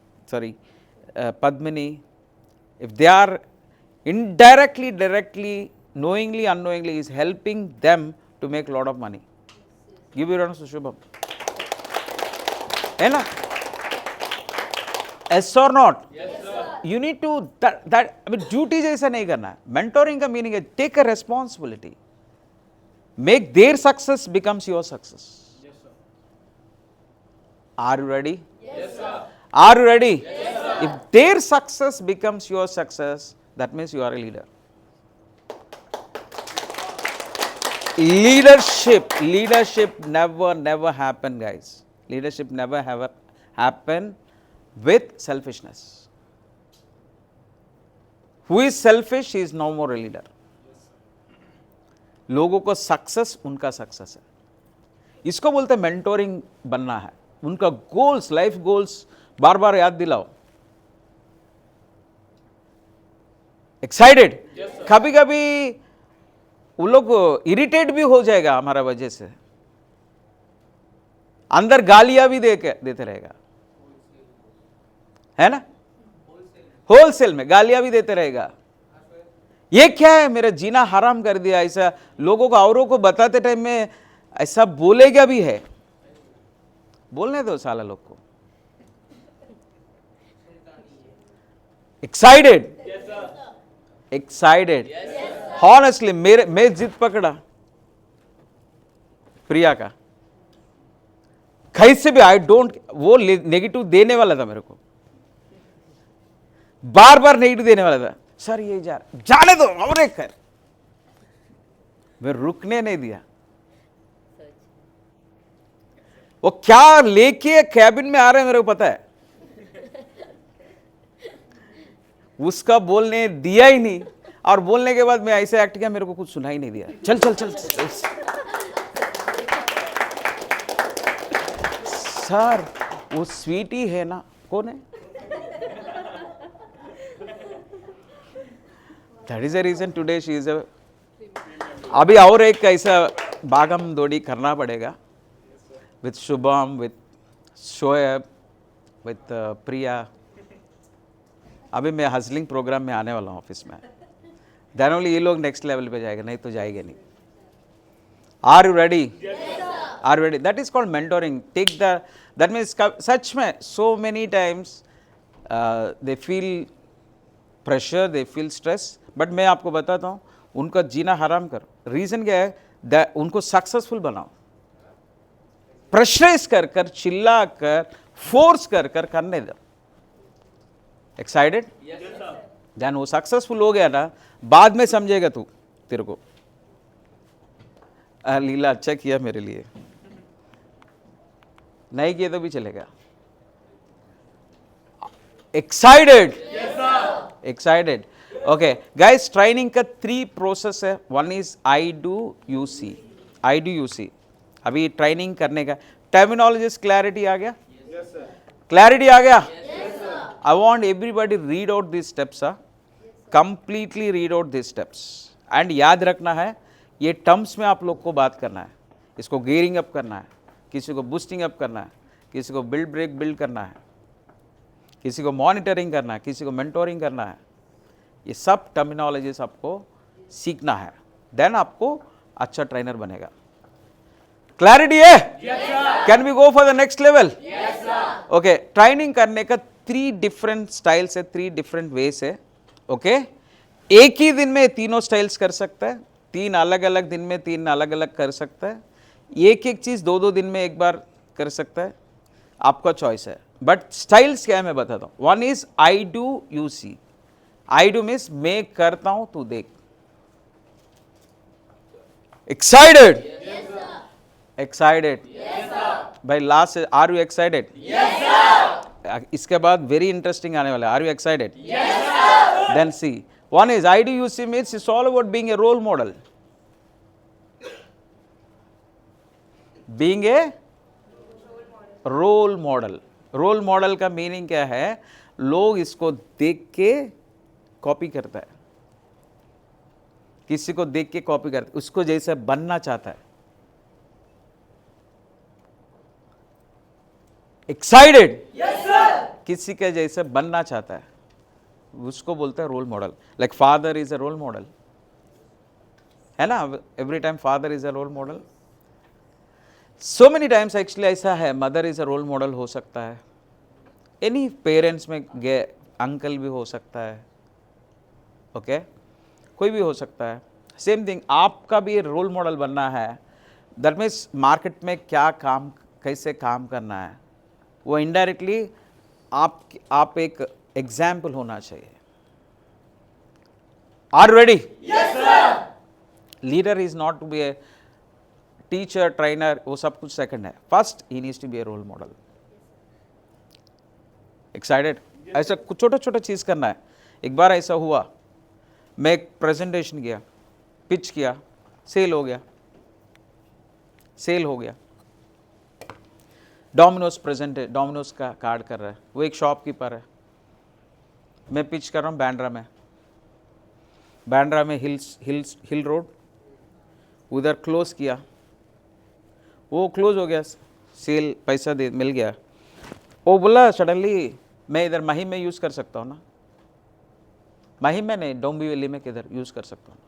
Padmini, if they are indirectly, directly, knowingly, unknowingly, is helping them to make a lot of money. Give your honors to Shubham. है ना? Yes or not? Yes, sir. You need to I mean duty जैसा नहीं करना है। Mentoring का meaning है take a responsibility, make their success becomes your success. Yes, sir. Are you ready? Yes, sir. Are you ready? Yes, sir. If their success becomes your success, that means you are a leader. Leadership never happen, guys. Leadership never happen with selfishness. Who is selfish, he is no more a leader. लोगों को सक्सेस उनका सक्सेस है, इसको बोलते हैं मेंटोरिंग बनना है। उनका गोल्स, लाइफ गोल्स बार बार याद दिलाओ। एक्साइटेड? कभी कभी वो लोग इरिटेट भी हो जाएगा हमारा वजह से, अंदर गालियां भी देते रहेगा, है ना? होलसेल में गालियां भी देते रहेगा। ये क्या है, मेरा जीना हराम कर दिया। ऐसा लोगों को, औरों को बताते टाइम में ऐसा बोलेगा भी है। बोलने दो साला लोग को। Excited? Yes, sir. Excited? Honestly मैं जिद पकड़ा प्रिया का, कैसे भी आई डोंट, वो नेगेटिव देने वाला था मेरे को, बार बार नेगेटिव देने वाला था। सर ये जाने दो और एक कर, मैं रुकने नहीं दिया। वो क्या लेके कैबिन में आ रहे हैं मेरे को पता है, उसका बोलने दिया ही नहीं, और बोलने के बाद मैं ऐसे एक्ट किया, मेरे को कुछ सुना ही नहीं दिया। चल चल चल, चल। सर वो स्वीटी है ना, कौन है? That is a reason today she is a अभी और एक ऐसा भागम दौड़ी करना पड़ेगा with Shubham, with Shoaib, with Priya. अभी मैं हसलिंग प्रोग्राम में आने वाला हूँ ऑफिस में. देन ओनली ये लोग नेक्स्ट लेवल पे जाएगा, नहीं तो जाएंगे नहीं. Are you ready? Are ready? That is called mentoring. Take the that means सच में so many times they feel pressure, they feel stress, but मैं आपको बताता हूँ उनका जीना हराम करो. रीजन क्या है? उनको सक्सेसफुल बनाओ. प्रेशराइज कर कर, चिल्ला कर, फोर्स कर कर करने दो. एक्साइटेड? देन वो सक्सेसफुल हो गया ना, बाद में समझेगा तू तेरे को. लीला अच्छा किया मेरे लिए, नहीं किया तो भी चलेगा. Excited? Excited. Okay guys, training का 3 प्रोसेस है. One is I do you see. I do you see. अभी ट्रेनिंग करने का टर्मिनोलॉजीज क्लैरिटी आ गया? क्लैरिटी आ गया? I want everybody read out these steps, completely read out these steps. And याद रखना है, ये टर्म्स में आप लोग को बात करना है. इसको गेयरिंग अप करना है, किसी को बूस्टिंग अप करना है, किसी को बिल्ड ब्रेक बिल्ड करना है, किसी को मॉनिटरिंग करना है, किसी को मेंटोरिंग करना है. ये सब टर्मिनोलॉजीज आपको सीखना है, देन आपको अच्छा ट्रेनर बनेगा. क्लैरिटी है? Can we go for the next level? Okay, training करने का 3 डिफरेंट स्टाइल्स है, 3 डिफरेंट वेज है. ओके, एक ही दिन में तीनों स्टाइल्स कर सकता है, 3 अलग अलग दिन में 3 अलग अलग कर सकता है. एक एक चीज 2-2 दिन में एक बार कर सकता है, आपका चॉइस है. बट स्टाइल्स क्या है मैं बताता हूं. One is I do you see. I do means मैं करता हूं तू देख. एक्साइटेड? एक्साइटेड? भाई लास्ट, आर यू एक्साइटेड? इसके बाद वेरी इंटरेस्टिंग आने वाला है. Are you excited? Then see. One is I do you see means it's all about being a role model. Being a role model. Role model का मीनिंग क्या है? लोग इसको देख के कॉपी करता है, किसी को देख के कॉपी करता है, उसको जैसे बनना चाहता है. एक्साइटेड? किसी के जैसे बनना चाहता है, उसको बोलते हैं role model. Like father is a role model, है ना? Every time father is a role model. So many times actually ऐसा है, mother is a role model हो सकता है. एनी पेरेंट्स में अंकल भी हो सकता है. ओके, कोई भी हो सकता है. सेम थिंग, आपका भी रोल मॉडल बनना है. दैट मीन्स मार्केट में क्या काम, कैसे काम करना है, वो इनडायरेक्टली आप एक एग्जाम्पल होना चाहिए. Are ready? Leader is not to be a teacher, trainer, वो सब कुछ सेकंड है. फर्स्ट ही needs to be a role model. Excited? ऐसा कुछ छोटा छोटा चीज करना है. एक बार ऐसा हुआ, मैं एक प्रेजेंटेशन किया, पिच किया, सेल हो गया. सेल हो गया. डोमिनोज प्रेजेंट, डोमिनोज का कार्ड कर रहा है, वो एक शॉपकीपर है. मैं पिच कर रहा हूँ बांद्रा में. बांद्रा में हिल रोड, उधर क्लोज किया, वो क्लोज हो गया. सेल पैसा दे मिल गया. वो बोला सडनली, मैं इधर महिम में यूज़ कर सकता हूँ ना? महिम में नहीं, डोंबी वैली में किधर यूज़ कर सकता हूँ?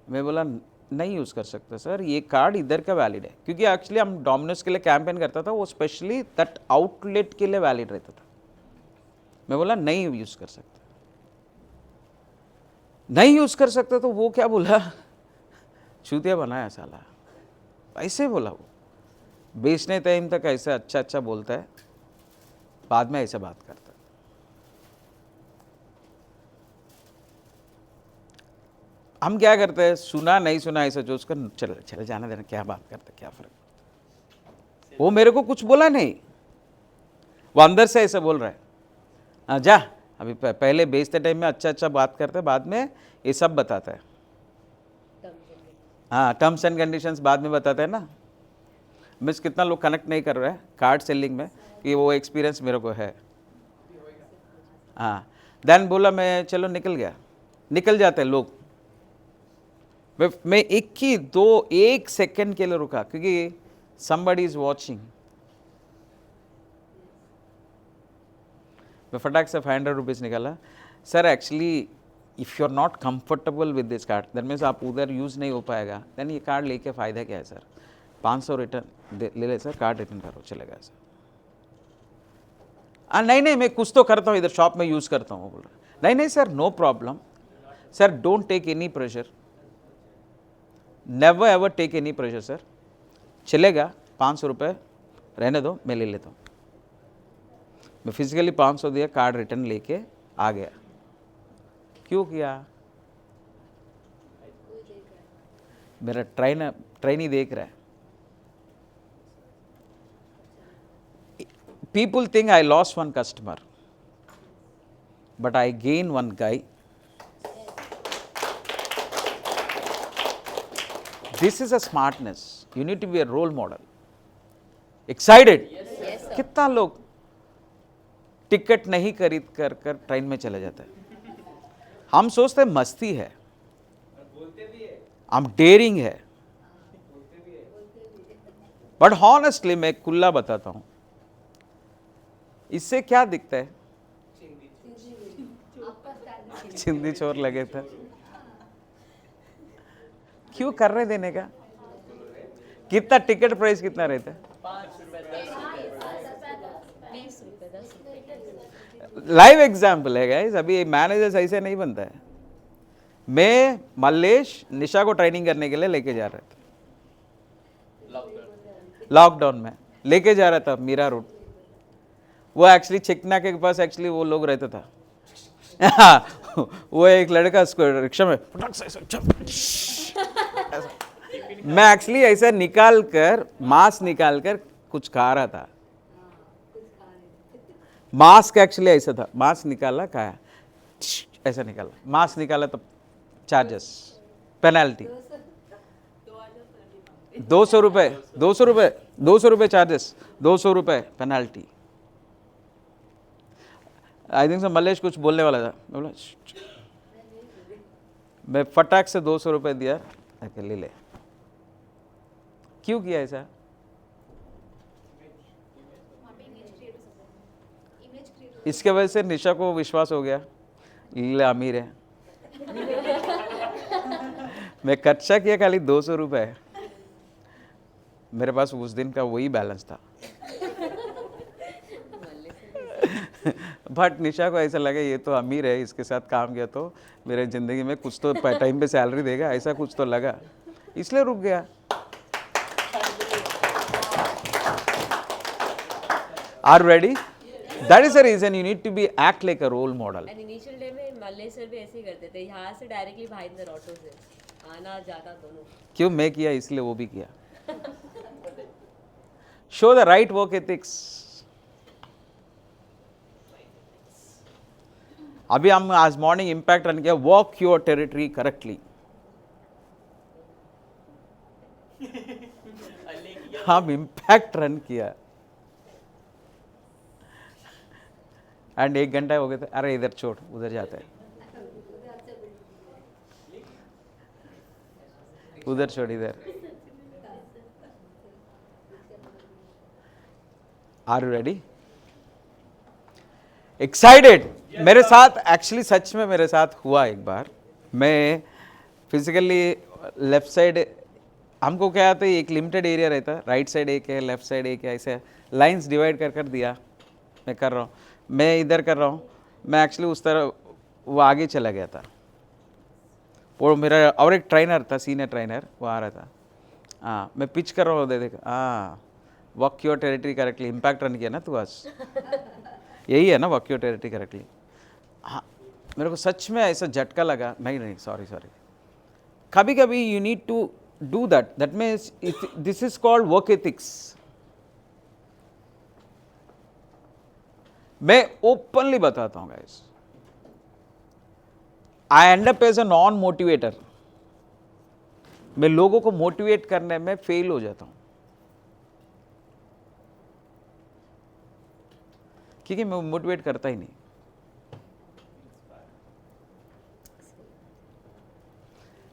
मैं बोला नहीं यूज़ कर सकता सर, ये कार्ड इधर का वैलिड है. क्योंकि एक्चुअली हम डोमिनोज के लिए कैंपेन करता था, वो स्पेशली दैट आउटलेट के लिए वैलिड रहता था. मैं बोला नहीं यूज़ कर सकता, नहीं यूज़ कर सकता. तो वो क्या बोला, चूतिया बनाया साला, ऐसे बोला. वो बेचने टाइम तक ऐसे अच्छा अच्छा बोलता है, बाद में ऐसे बात करता है. हम क्या करते हैं, सुना नहीं सुना ऐसा जो उसका चल जाने देना, क्या बात करते, क्या फर्क. वो मेरे को कुछ बोला नहीं, वो अंदर से ऐसा बोल रहा है. हाँ जा, अभी पहले बेचते टाइम में अच्छा अच्छा बात करते, बाद में ये सब बताता है. हाँ, टर्म्स एंड कंडीशंस बाद में बताते हैं ना. मिस कितना लोग कनेक्ट नहीं कर रहे हैं कार्ड सेलिंग में कि वो एक्सपीरियंस मेरे को है. हाँ, देन बोला मैं चलो निकल गया, निकल जाते हैं लोग। मैं एक सेकंड के लिए रुका क्योंकि somebody is watching। मैं फटाक से 500 रुपीज़ निकाला। Sir actually if you are not comfortable with this card that means आप उधर यूज़ नहीं हो पाएगा, देन ये कार्ड लेके फ़ायदा क्या है सर? 500 रिटर्न ले ले सर, कार्ड रिटर्न करो, चलेगा सर। नहीं मैं कुछ तो करता हूँ इधर शॉप में यूज़ करता हूँ। बोल रहा नहीं sir, no problem sir, don't take any pressure, never ever take any pressure sir, चलेगा 500 रुपये रहने दो, मैं ले लेता हूँ। मैं फिजिकली 500 दिया, कार्ड रिटर्न लेके आ गया। क्यों किया? मेरा ट्रेनी देख रहा है। People think I lost one customer, but I gained one guy. This is a smartness. You need to be a role model. Excited? Yes, sir. कितना लोग टिकट नहीं खरीद कर ट्रेन में चले जाते हैं। हम सोचते हैं मस्ती है, हम डेयरिंग है, बट हॉनेस्टली मैं खुला बताता हूं, इससे क्या दिखता है? चिंदी चोर लगे थे। क्यों कर रहे देने का? कितना टिकट प्राइस कितना रहता है? 5 रुपए 10 रुपए 20 रुपए 10 रुपए। लाइव एग्जाम्पल है गाइस, अभी मैनेजर्स ऐसे नहीं बनता है। मैं मल्लेश निशा को ट्रेनिंग करने के लिए लेके जा रहा था, लॉकडाउन में लेके जा रहा था मीरा रोड। वो एक्चुअली चिकना के पास एक्चुअली वो लोग रहता था। वो एक लड़का उसको रिक्शा में मैं एक्चुअली ऐसा निकाल कर मास्क निकाल कर कुछ खा रहा था। मास्क एक्चुअली ऐसा था, मास्क निकाला खाया, ऐसा निकाला, मास्क निकाला तो चार्जेस पेनल्टी 200 रुपये 200 रुपये 200 रुपये चार्जेस 200 रुपये penalty. I think sir Mallesh कुछ बोलने वाला था, मैं बोला मैं फटाक से 200 रुपये दिया, ले ले। क्यों किया ऐसा? इसके वजह से निशा को विश्वास हो गया ले अमीर है। मैं खर्चा किया खाली 200 रुपये, मेरे पास उस दिन का वही बैलेंस था। बट निशा को ऐसा लगा ये तो अमीर है, इसके साथ काम किया तो मेरे ज़िंदगी में कुछ तो टाइम पे सैलरी देगा, ऐसा कुछ तो लगा, इसलिए रुक गया। Are you ready? That is the reason you need to be act like a role model. And initial day में मल्ले सर भी ऐसे ही करते थे, यहाँ से डायरेक्टली भाईंदर ऑटो से आना जाना दोनों। क्यों मैं किया इसलिए वो भी किया। Show the right work ethics. अभी हम आज मॉर्निंग इम्पैक्ट रन किया, वॉक योर टेरिटरी करेक्टली। हम इम्पैक्ट रन किया एंड 1 घंटा हो गया था, अरे इधर छोड़ उधर जाते हैं, उधर छोड़ इधर। Are you ready? एक्साइटेड? मेरे साथ एक्चुअली सच में मेरे साथ हुआ एक बार। मैं फिजिकली लेफ्ट साइड, हमको क्या आता है एक लिमिटेड एरिया रहता है, राइट साइड एक है लेफ्ट साइड एक है, ऐसे लाइंस डिवाइड कर दिया। मैं कर रहा हूँ, मैं इधर कर रहा हूँ, मैं एक्चुअली उस तरह वो आगे चला गया था। वो मेरा और एक ट्रेनर था, सीनियर ट्रेनर, वो आ रहा था। हाँ मैं पिच कर रहा हूँ, दे देखा, हाँ walk your territory correctly. Impact run किया ना तू आज, यही है ना वॉक योर टेरिटरी करेक्टली। हाँ मेरे को सच में ऐसा झटका लगा। नहीं सॉरी कभी कभी you need to do that means this is called work ethics. मैं ओपनली बताता हूँ guys, I end up as a non motivator. मैं लोगों को मोटिवेट करने में फेल हो जाता हूँ क्योंकि मैं मोटिवेट करता ही नहीं।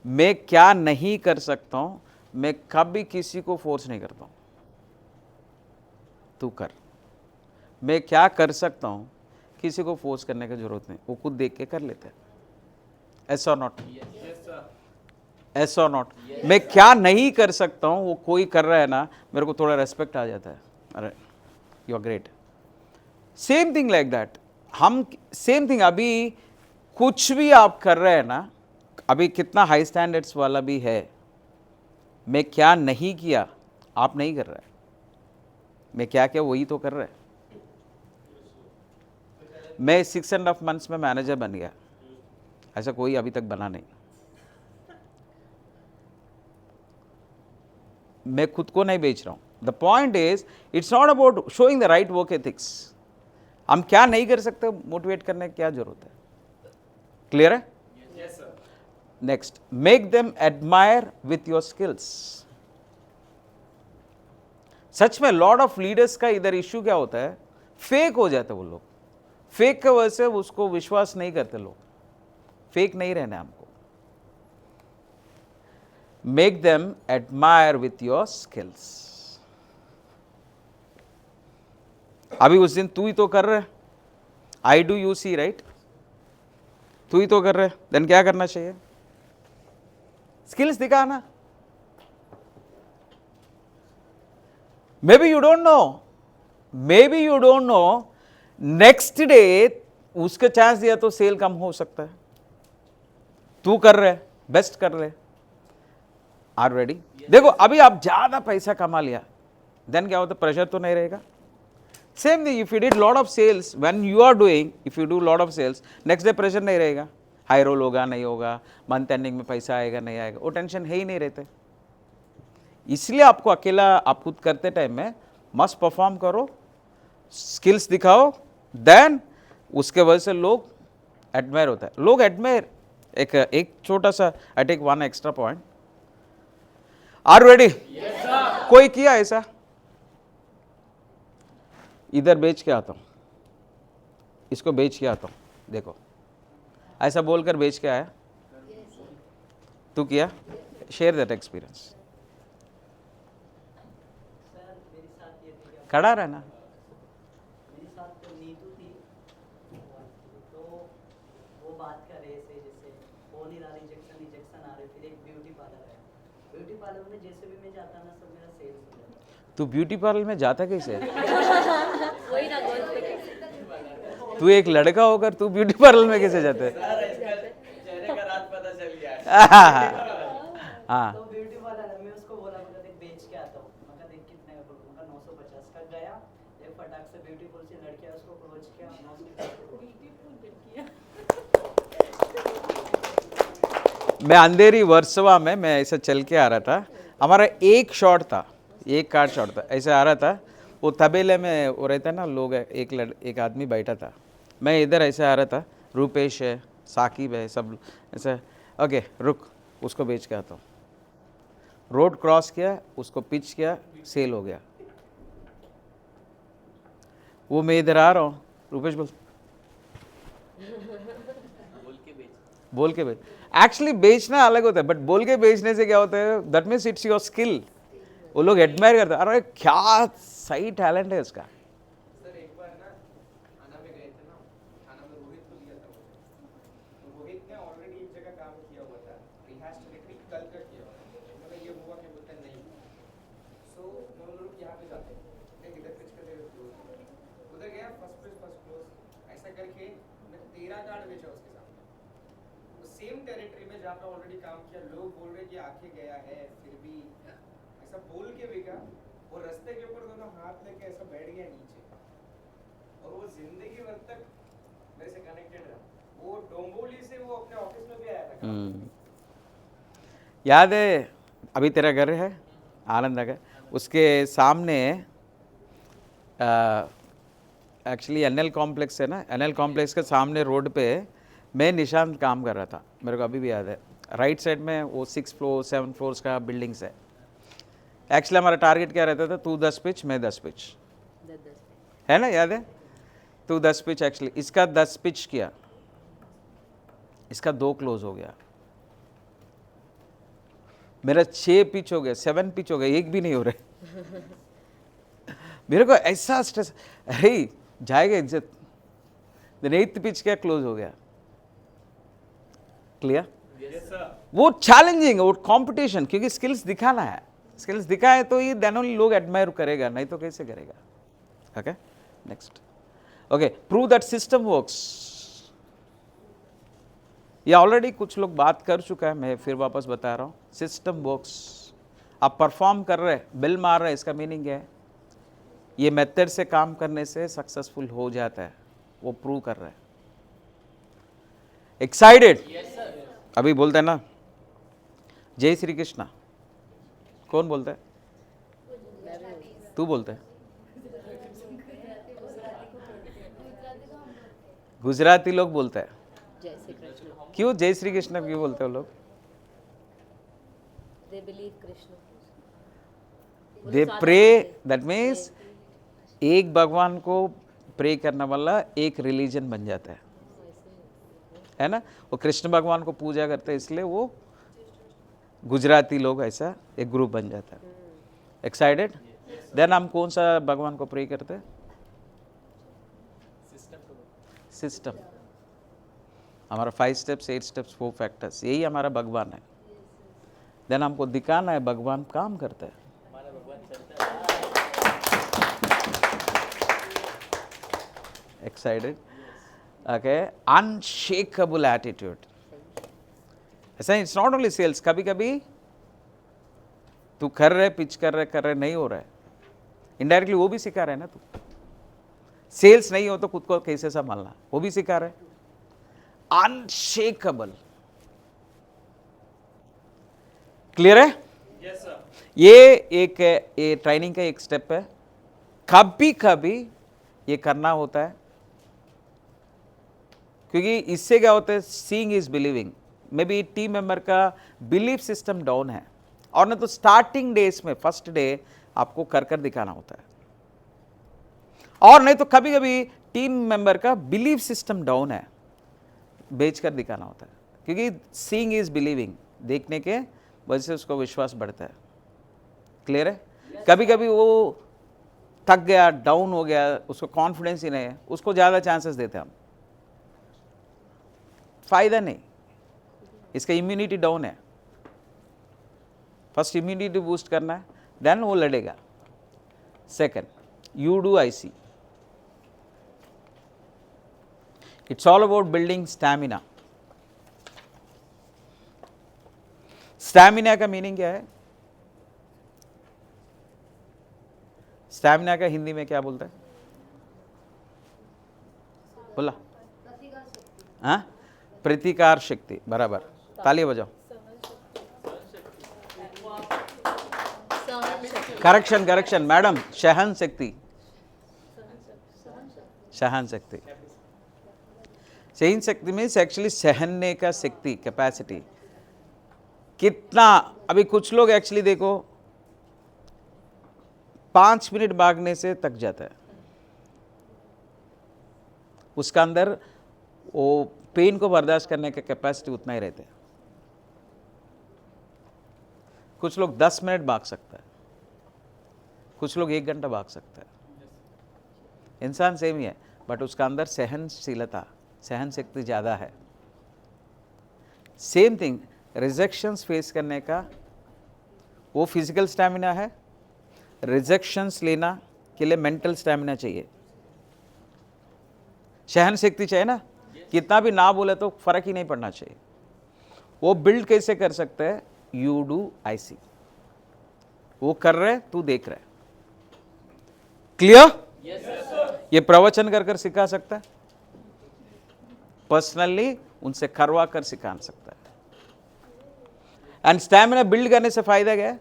मैं क्या नहीं कर सकता हूं, मैं कभी किसी को फोर्स नहीं करता हूं, तू कर। मैं क्या कर सकता हूं, किसी को फोर्स करने की जरूरत नहीं, वो खुद देख के कर लेते हैं। ऐसा और नॉट, ऐसा और नॉट। मैं क्या नहीं कर सकता हूं, वो कोई कर रहा है ना, मेरे को थोड़ा रेस्पेक्ट आ जाता है, अरे you are great. Same thing like that, हम सेम थिंग, अभी कुछ भी आप कर रहे हैं ना, अभी कितना हाई स्टैंडर्ड्स वाला भी है, मैं क्या नहीं किया आप नहीं कर रहे हैं, मैं क्या किया वही तो कर रहे हैं। मैं 6.5 months में मैनेजर बन गया, ऐसा कोई अभी तक बना नहीं। मैं खुद को नहीं बेच रहा हूं। The point is, it's not about showing the right work ethics. हम क्या नहीं कर सकते, मोटिवेट करने की क्या जरूरत है? क्लियर है? Yes sir. Next, make them admire with your skills. सच में लॉट ऑफ लीडर्स का इधर इश्यू क्या होता है, फेक हो जाते वो लोग, फेक की वजह से उसको विश्वास नहीं करते लोग। फेक नहीं रहना हमको। Make them admire with your skills. अभी उस दिन तू ही तो कर रहे, I do you see, right? तू ही तो कर रहे, देन क्या करना चाहिए? स्किल्स दिखाना। May be you don't know, may be you don't know, next day उसके चांस दिया तो सेल कम हो सकता है। तू कर रहे, बेस्ट कर रहे। Are ready? देखो अभी आप ज्यादा पैसा कमा लिया, देन क्या होता है, प्रेशर तो नहीं रहेगा। Same thing, if you did lot of sales, when you are doing, if you do lot of sales, next day pressure नहीं रहेगा, हाई रोल होगा नहीं होगा, मंथ एंडिंग में पैसा आएगा नहीं आएगा, वो टेंशन है ही नहीं रहते। इसलिए आपको अकेला आप खुद करते टाइम में मस्त परफॉर्म करो, स्किल्स दिखाओ, देन उसके वजह से लोग एडमायर होता है। लोग एडमायर, एक छोटा सा, I take one extra point. Are ready? कोई किया ऐसा? इधर बेच के आता हूं, इसको बेच के आता हूं, देखो ऐसा बोलकर बेच के आया, तू किया? Share that experience. सर मेरे साथ ये थी, खड़ा रहना। मेरे साथ तो नीतू थी, तो वो बात कर रहे थे जैसे फोन ही रहा, रिजेक्शन आ रहे, फिर एक ब्यूटी पार्लर है, ब्यूटी पार्लर में जैसे भी मैं जाता ना सब मेरा सेल्स हो जाता। तू ब्यूटी पार्लर में जाता कैसे? वही ना गोल पे। तू एक लड़का होकर तू ब्यूटी पार्लर में कैसे जाता है? सर इसका चेहरे का राज पता चल गया है। हाँ, तो ब्यूटी पार्लर है, मैं उसको बोला मैं देख बेच के आता हूँ, मैं देख कितने का बोलूँ, मैं 950 का गया, एक फटाक से ब्यूटीफुल सी लड़कियां उसको अप्रोच किया, 950। मैं अंधेरी वर्सोवा में मैं ऐसा चल के आ रहा था, हमारा एक शॉट था, एक कार्ड शॉट था, ऐसे आ रहा था, वो तबेले में वो रहता है ना लोग, एक आदमी बैठा था, मैं इधर ऐसे आ रहा था, रूपेश है, साकिब है, सब ऐसे, ओके रुक, उसको बेच के आता हूँ। रोड क्रॉस किया, उसको पिच किया, सेल हो गया। वो मैं इधर आ रहा हूँ, रूपेश बोल बोल के बेच। एक्चुअली बेचना अलग होता है, बट बोल के बेचने से क्या होता है, that means it's your skill. वो लोग एडमायर करते हैं, अरे क्या सही टैलेंट है इसका। सर एक बार ना थाना में गए थे ना, थाना में रोहित को लिया था मुझे, तो रोहित ने ऑलरेडी एक जगह काम किया हुआ था, रिहाज टेक्निक कल का किया हुआ था, मतलब ये हुआ कि बोलते नहीं। सो मैं लोग यहाँ पे जाते हैं, इधर पिच कर दे, उधर गया, फर्स्ट क्लोज ऐसा करके मैं 13 कार्ड बेचा उसके सामने, तो सेम टेरिटरी में जहाँ पे ऑलरेडी काम किया, लोग बोल रहे कि आके गया है, फिर भी ऐसा बोल के बेचा। वो रास्ते के ऊपर दोनों हाथ लेके ऐसा बैठ गया नीचे, और वो जिंदगी भर तक मेरे से कनेक्टेड रहा। वो डोंबोली से वो अपने ऑफिस में भी आया था काम करने। याद है अभी तेरा घर है आनंद नगर, उसके सामने एक्चुअली एनएल कॉम्प्लेक्स है ना, एनएल कॉम्प्लेक्स के सामने रोड पे मैं निशांत काम कर रहा था, मेरे को अभी भी याद है। राइट साइड में वो 6 फ्लोर 7 फ्लोर्स का बिल्डिंग्स है। एक्चुअली हमारा टारगेट क्या रहता था, तू 10 पिच मैं 10 पिच, है ना, याद है? तू 10 पिच, एक्चुअली इसका 10 पिच किया, इसका 2 क्लोज हो गया। मेरा 6 पिच हो गया, 7 पिच हो गया, एक भी नहीं हो रहे। मेरे को ऐसा स्ट्रेस, अरे जाएगा इज्जत। देन 8th पिच क्या क्लोज हो गया। क्लियर? वो चैलेंजिंग, वो कंपटीशन, क्योंकि स्किल्स दिखाना है। स्किल्स दिखाए तो ये देन ओनली लोग एडमायर करेगा, नहीं तो कैसे करेगा। Okay, next. Okay, prove that system works. ये ऑलरेडी कुछ लोग बात कर चुका है, मैं फिर वापस बता रहा हूँ। सिस्टम वर्क्स, आप परफॉर्म कर रहे, बिल मार रहे, इसका मीनिंग है ये मेथड से काम करने से सक्सेसफुल हो जाता है, वो प्रूव कर रहे हैं। एक्साइटेड? अभी बोलते हैं ना जय श्री कृष्णा, कौन बोलता है? तू बोलता है? गुजराती लोग बोलते हैं। जय श्री कृष्ण। क्यों जय श्री कृष्ण क्यों बोलते हैं वो लोग? They believe Krishna. They pray, that means एक भगवान को प्रे करने वाला एक रिलीजन बन जाता है ना। वो कृष्ण भगवान को पूजा करते हैं, इसलिए वो गुजराती लोग ऐसा एक ग्रुप बन जाता है। एक्साइटेड? देन हम कौन सा भगवान को प्रे करते हैं? सिस्टम। हमारा 5 स्टेप्स, 8 स्टेप्स, 4 फैक्टर्स, यही हमारा भगवान है। देन हमको दिखाना है भगवान काम करता है। एक्साइटेड? Okay, unshakeable attitude. ऐसा इट्स नॉट ओनली सेल्स, कभी कभी तू कर रहे, पिच कर रहे नहीं हो रहा है, इनडायरेक्टली वो भी सिखा रहे है ना। तू सेल्स नहीं हो तो खुद को कैसे संभालना, वो भी सिखा रहे। अनशेकेबल। क्लियर है? Yes sir. ये ट्रेनिंग का एक स्टेप है। कभी कभी ये करना होता है, क्योंकि इससे क्या होता है, seeing is believing. May be team member का बिलीफ सिस्टम डाउन है, और नहीं तो स्टार्टिंग डेज में फर्स्ट डे आपको कर दिखाना होता है, और नहीं तो कभी कभी टीम मेंबर का बिलीफ सिस्टम डाउन है, बेच कर दिखाना होता है। क्योंकि सीइंग इज बिलीविंग, देखने के वजह से उसको विश्वास बढ़ता है। क्लियर है? कभी कभी वो थक गया, डाउन हो गया, उसको कॉन्फिडेंस ही नहीं है, उसको ज़्यादा चांसेस देते हैं हम, फायदा नहीं, इसका इम्यूनिटी डाउन है। फर्स्ट इम्यूनिटी बूस्ट करना है, देन वो लड़ेगा। Second, you do I see. It's all about building stamina. Stamina का मीनिंग क्या है? स्टैमिना का हिंदी में क्या बोलता है? बोला? हाँ, प्रतिकार शक्ति। बराबर, ताली बजाओ। करेक्शन मैडम, सहन शक्ति। सहन शक्ति मीन्स एक्चुअली सहने का शक्ति, कैपेसिटी कितना। अभी कुछ लोग एक्चुअली देखो 5 मिनट भागने से थक जाता है, उसका अंदर वो पेन को बर्दाश्त करने का कैपेसिटी उतना ही रहता है। कुछ लोग 10 मिनट भाग सकता है, कुछ लोग 1 घंटा भाग सकता है। इंसान सेम ही है, बट उसका अंदर सहनशीलता, सहन शक्ति ज़्यादा है। सेम थिंग, रिजेक्शंस फेस करने का वो फिजिकल स्टैमिना है, रिजेक्शंस लेना के लिए मेंटल स्टैमिना चाहिए, सहन शक्ति चाहिए ना। कितना भी ना बोले तो फर्क ही नहीं पड़ना चाहिए। वो बिल्ड कैसे कर सकते हैं? यू डू आई सी। वो कर रहे, तू देख रहे। क्लियर? ये प्रवचन कर सिखा सकता है, पर्सनली उनसे करवा कर सिखा सकता है। एंड स्टैमिना बिल्ड करने से फायदा क्या है?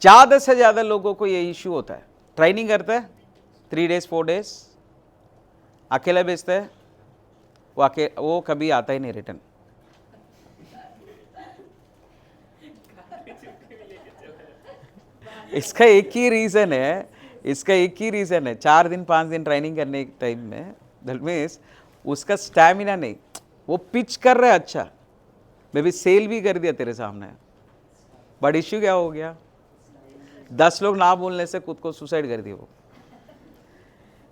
ज्यादा से ज्यादा लोगों को ये इश्यू होता है, ट्रेनिंग करते हैं 3 days 4 days, अकेला बेचते हैं, वो कभी आता ही नहीं रिटर्न। इसका एक ही रीजन है, 4 दिन 5 दिन ट्रेनिंग करने के टाइम में, दैट मीन्स उसका स्टैमिना नहीं। वो पिच कर रहा है अच्छा, मे भी सेल भी कर दिया तेरे सामने, बट इश्यू क्या हो गया, 10 लोग ना बोलने से खुद को सुसाइड कर दिया वो।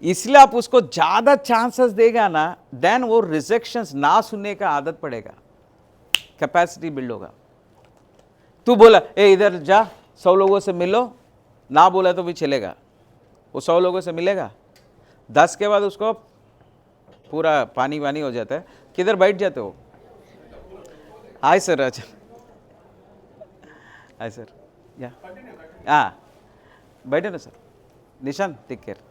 इसलिए आप उसको ज्यादा चांसेस देगा ना, देन वो रिजेक्शंस ना सुनने का आदत पड़ेगा, कैपेसिटी बिल्ड होगा। तू बोला ए इधर जा 100 लोगों से मिलो, ना बोला तो भी चलेगा, वो 100 लोगों से मिलेगा, 10 के बाद उसको पूरा पानी वानी हो जाता है, किधर बैठ जाते हो। हाय सर, अच्छा हाय सर, या हाँ बैठे ना सर, निशान take care.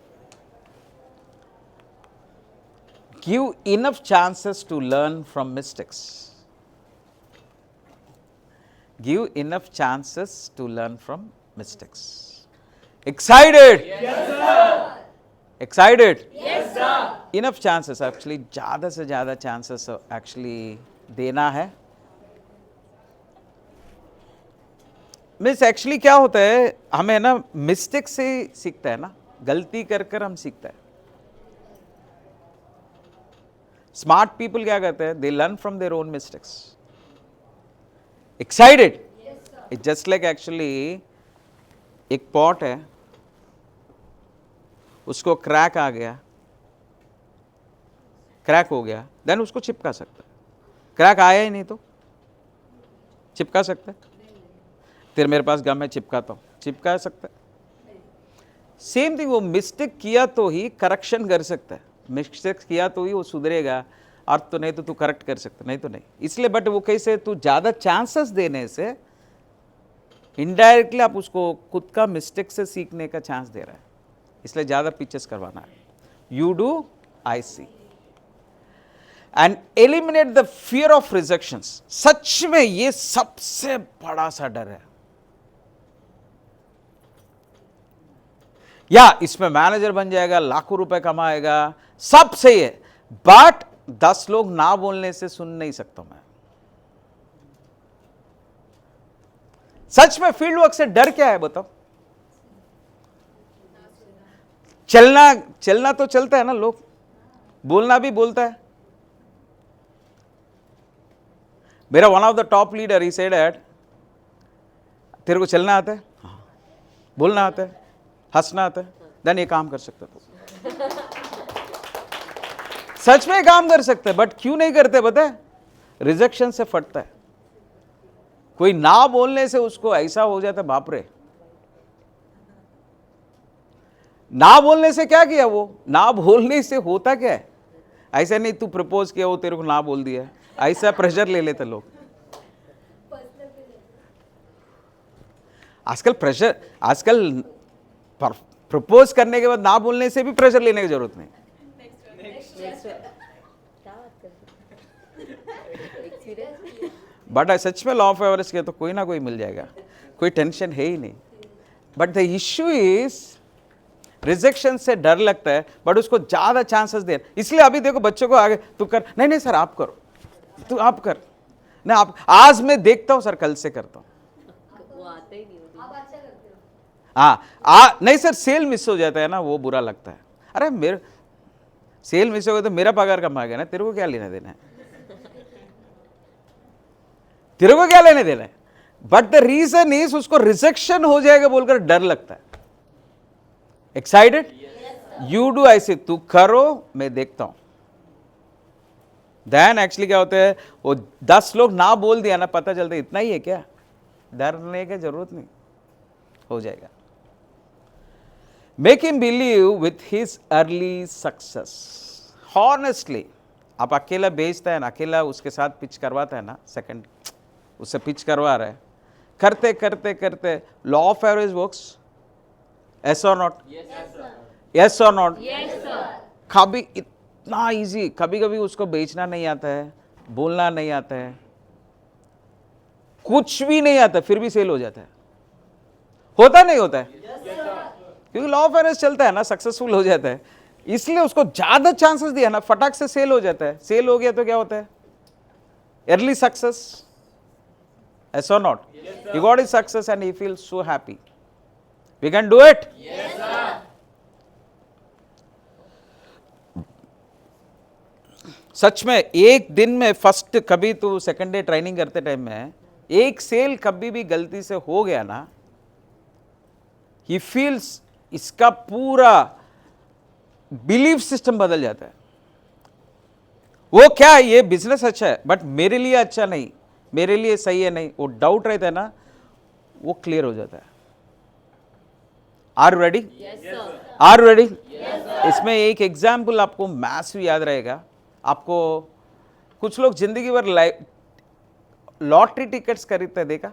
Give enough chances to learn from mistakes. Give enough chances to learn from mistakes. Excited? Yes, sir. Excited? Yes, sir. Enough chances, actually ज़्यादा से ज़्यादा chances actually देना है। मिस एक्चुअली क्या होता है, हमें ना मिस्टेक से सीखता है ना, गलती कर कर हम सीखता है। स्मार्ट पीपल क्या करते हैं, they learn from their own mistakes. Excited? It's just like actually एक पॉट है, उसको क्रैक आ गया, क्रैक हो गया, देन उसको चिपका सकता है। क्रैक आया ही नहीं तो चिपका सकता है। तेरे मेरे पास गम है, चिपकाता हूं, चिपका सकता है। सेम थिंग, वो मिस्टेक किया तो ही करेक्शन कर सकता है, मिस्टेक किया तो ही वो सुधरेगा, और तो नहीं तो तू करेक्ट कर सकता, नहीं तो नहीं। इसलिए बट वो कैसे, तू ज़्यादा चांसेस देने से इनडायरेक्टली आप उसको खुद का मिस्टेक से सीखने का चांस दे रहा है, इसलिए ज़्यादा पिक्चर्स करवाना है। You do, I see, and eliminate the fear of rejections. सच में ये सबसे बड़ा सा डर है। या इसमें मैनेजर बन जाएगा, लाखों रुपए कमाएगा, सब सही है, बट 10 लोग ना बोलने से सुन नहीं सकता मैं। सच में फील्ड वर्क से डर क्या है बताओ? चलना तो चलता है ना, लोग बोलना भी बोलता है। मेरा one of the top leader he said that, तेरे को चलना आता है, हाँ, बोलना आता है, हंसना आता है, देन ये काम कर सकता तू। सच में काम कर सकते हैं, बट क्यों नहीं करते पता है? रिजेक्शन से फटता है। कोई ना बोलने से उसको ऐसा हो जाता है, बाप रे, ना बोलने से क्या किया वो, ना बोलने से होता क्या है? ऐसा नहीं तू प्रपोज किया, वो तेरे को ना बोल दिया, ऐसा प्रेशर ले लेते लोग। आजकल प्रपोज करने के बाद ना बोलने से भी प्रेशर लेने की जरूरत नहीं। बट सच में लॉ ऑफ एवरेज के तो कोई ना कोई मिल जाएगा, कोई टेंशन है ही नहीं। But the issue is rejection से डर लगता है, बट उसको ज्यादा चांसेस दे। इसलिए अभी देखो बच्चों को आगे तू कर, नहीं नहीं सर आप करो, तू आप कर, नहीं आप, आज मैं देखता हूं सर, कल से करता हूं। वो आते ही नहीं होती। हाँ नहीं सर, सेल मिस हो जाता है ना, वो बुरा लगता है। अरे मेरे सेल मिस हो गया तो मेरा पगार कम आ गया ना, तेरे को क्या लेना देना है, तेरे को क्या लेने देना है। बट द रीजन इज उसको रिजेक्शन हो जाएगा बोलकर डर लगता है। एक्साइटेड? यू डू, ऐसे तू करो, मैं देखता हूं। देन एक्चुअली क्या होता है, वो 10 लोग ना बोल दिया ना, पता चलता है इतना ही है क्या, डरने की जरूरत नहीं, हो जाएगा। Make him believe with his early success. Honestly आप अकेला बेचता है ना, अकेला उसके साथ पिच करवाता है ना, सेकंड उससे पिच करवा रहा है, करते करते करते law of average works. Yes और नॉट? यस और नॉट? कभी इतना इजी, कभी कभी उसको बेचना नहीं आता है, बोलना नहीं आता है, कुछ भी नहीं आता, फिर भी सेल हो जाता है। होता नहीं होता है? क्योंकि लॉ ऑफ एवरेज चलता है ना, सक्सेसफुल हो जाता है, इसलिए उसको ज्यादा चांसेस दिया ना, फटाक से सेल हो जाता है। सेल हो गया तो क्या होता है, early success. Yes or not? Yes, he got his success and he feels so happy. We can do it? Yes, sir. सच में एक दिन में फर्स्ट कभी तो सेकंड डे ट्रेनिंग करते टाइम में एक सेल कभी भी गलती से हो गया ना, ही फील्स इसका पूरा बिलीफ सिस्टम बदल जाता है। वो क्या ये बिजनेस अच्छा है बट मेरे लिए अच्छा नहीं, मेरे लिए सही है नहीं, वो डाउट रहता है ना, वो क्लियर हो जाता है। Are ready? Are ready? इसमें एक एग्जाम्पल आपको मैथ्स भी याद रहेगा। आपको कुछ लोग जिंदगी भर लॉटरी टिकट्स खरीदते हैं, देखा?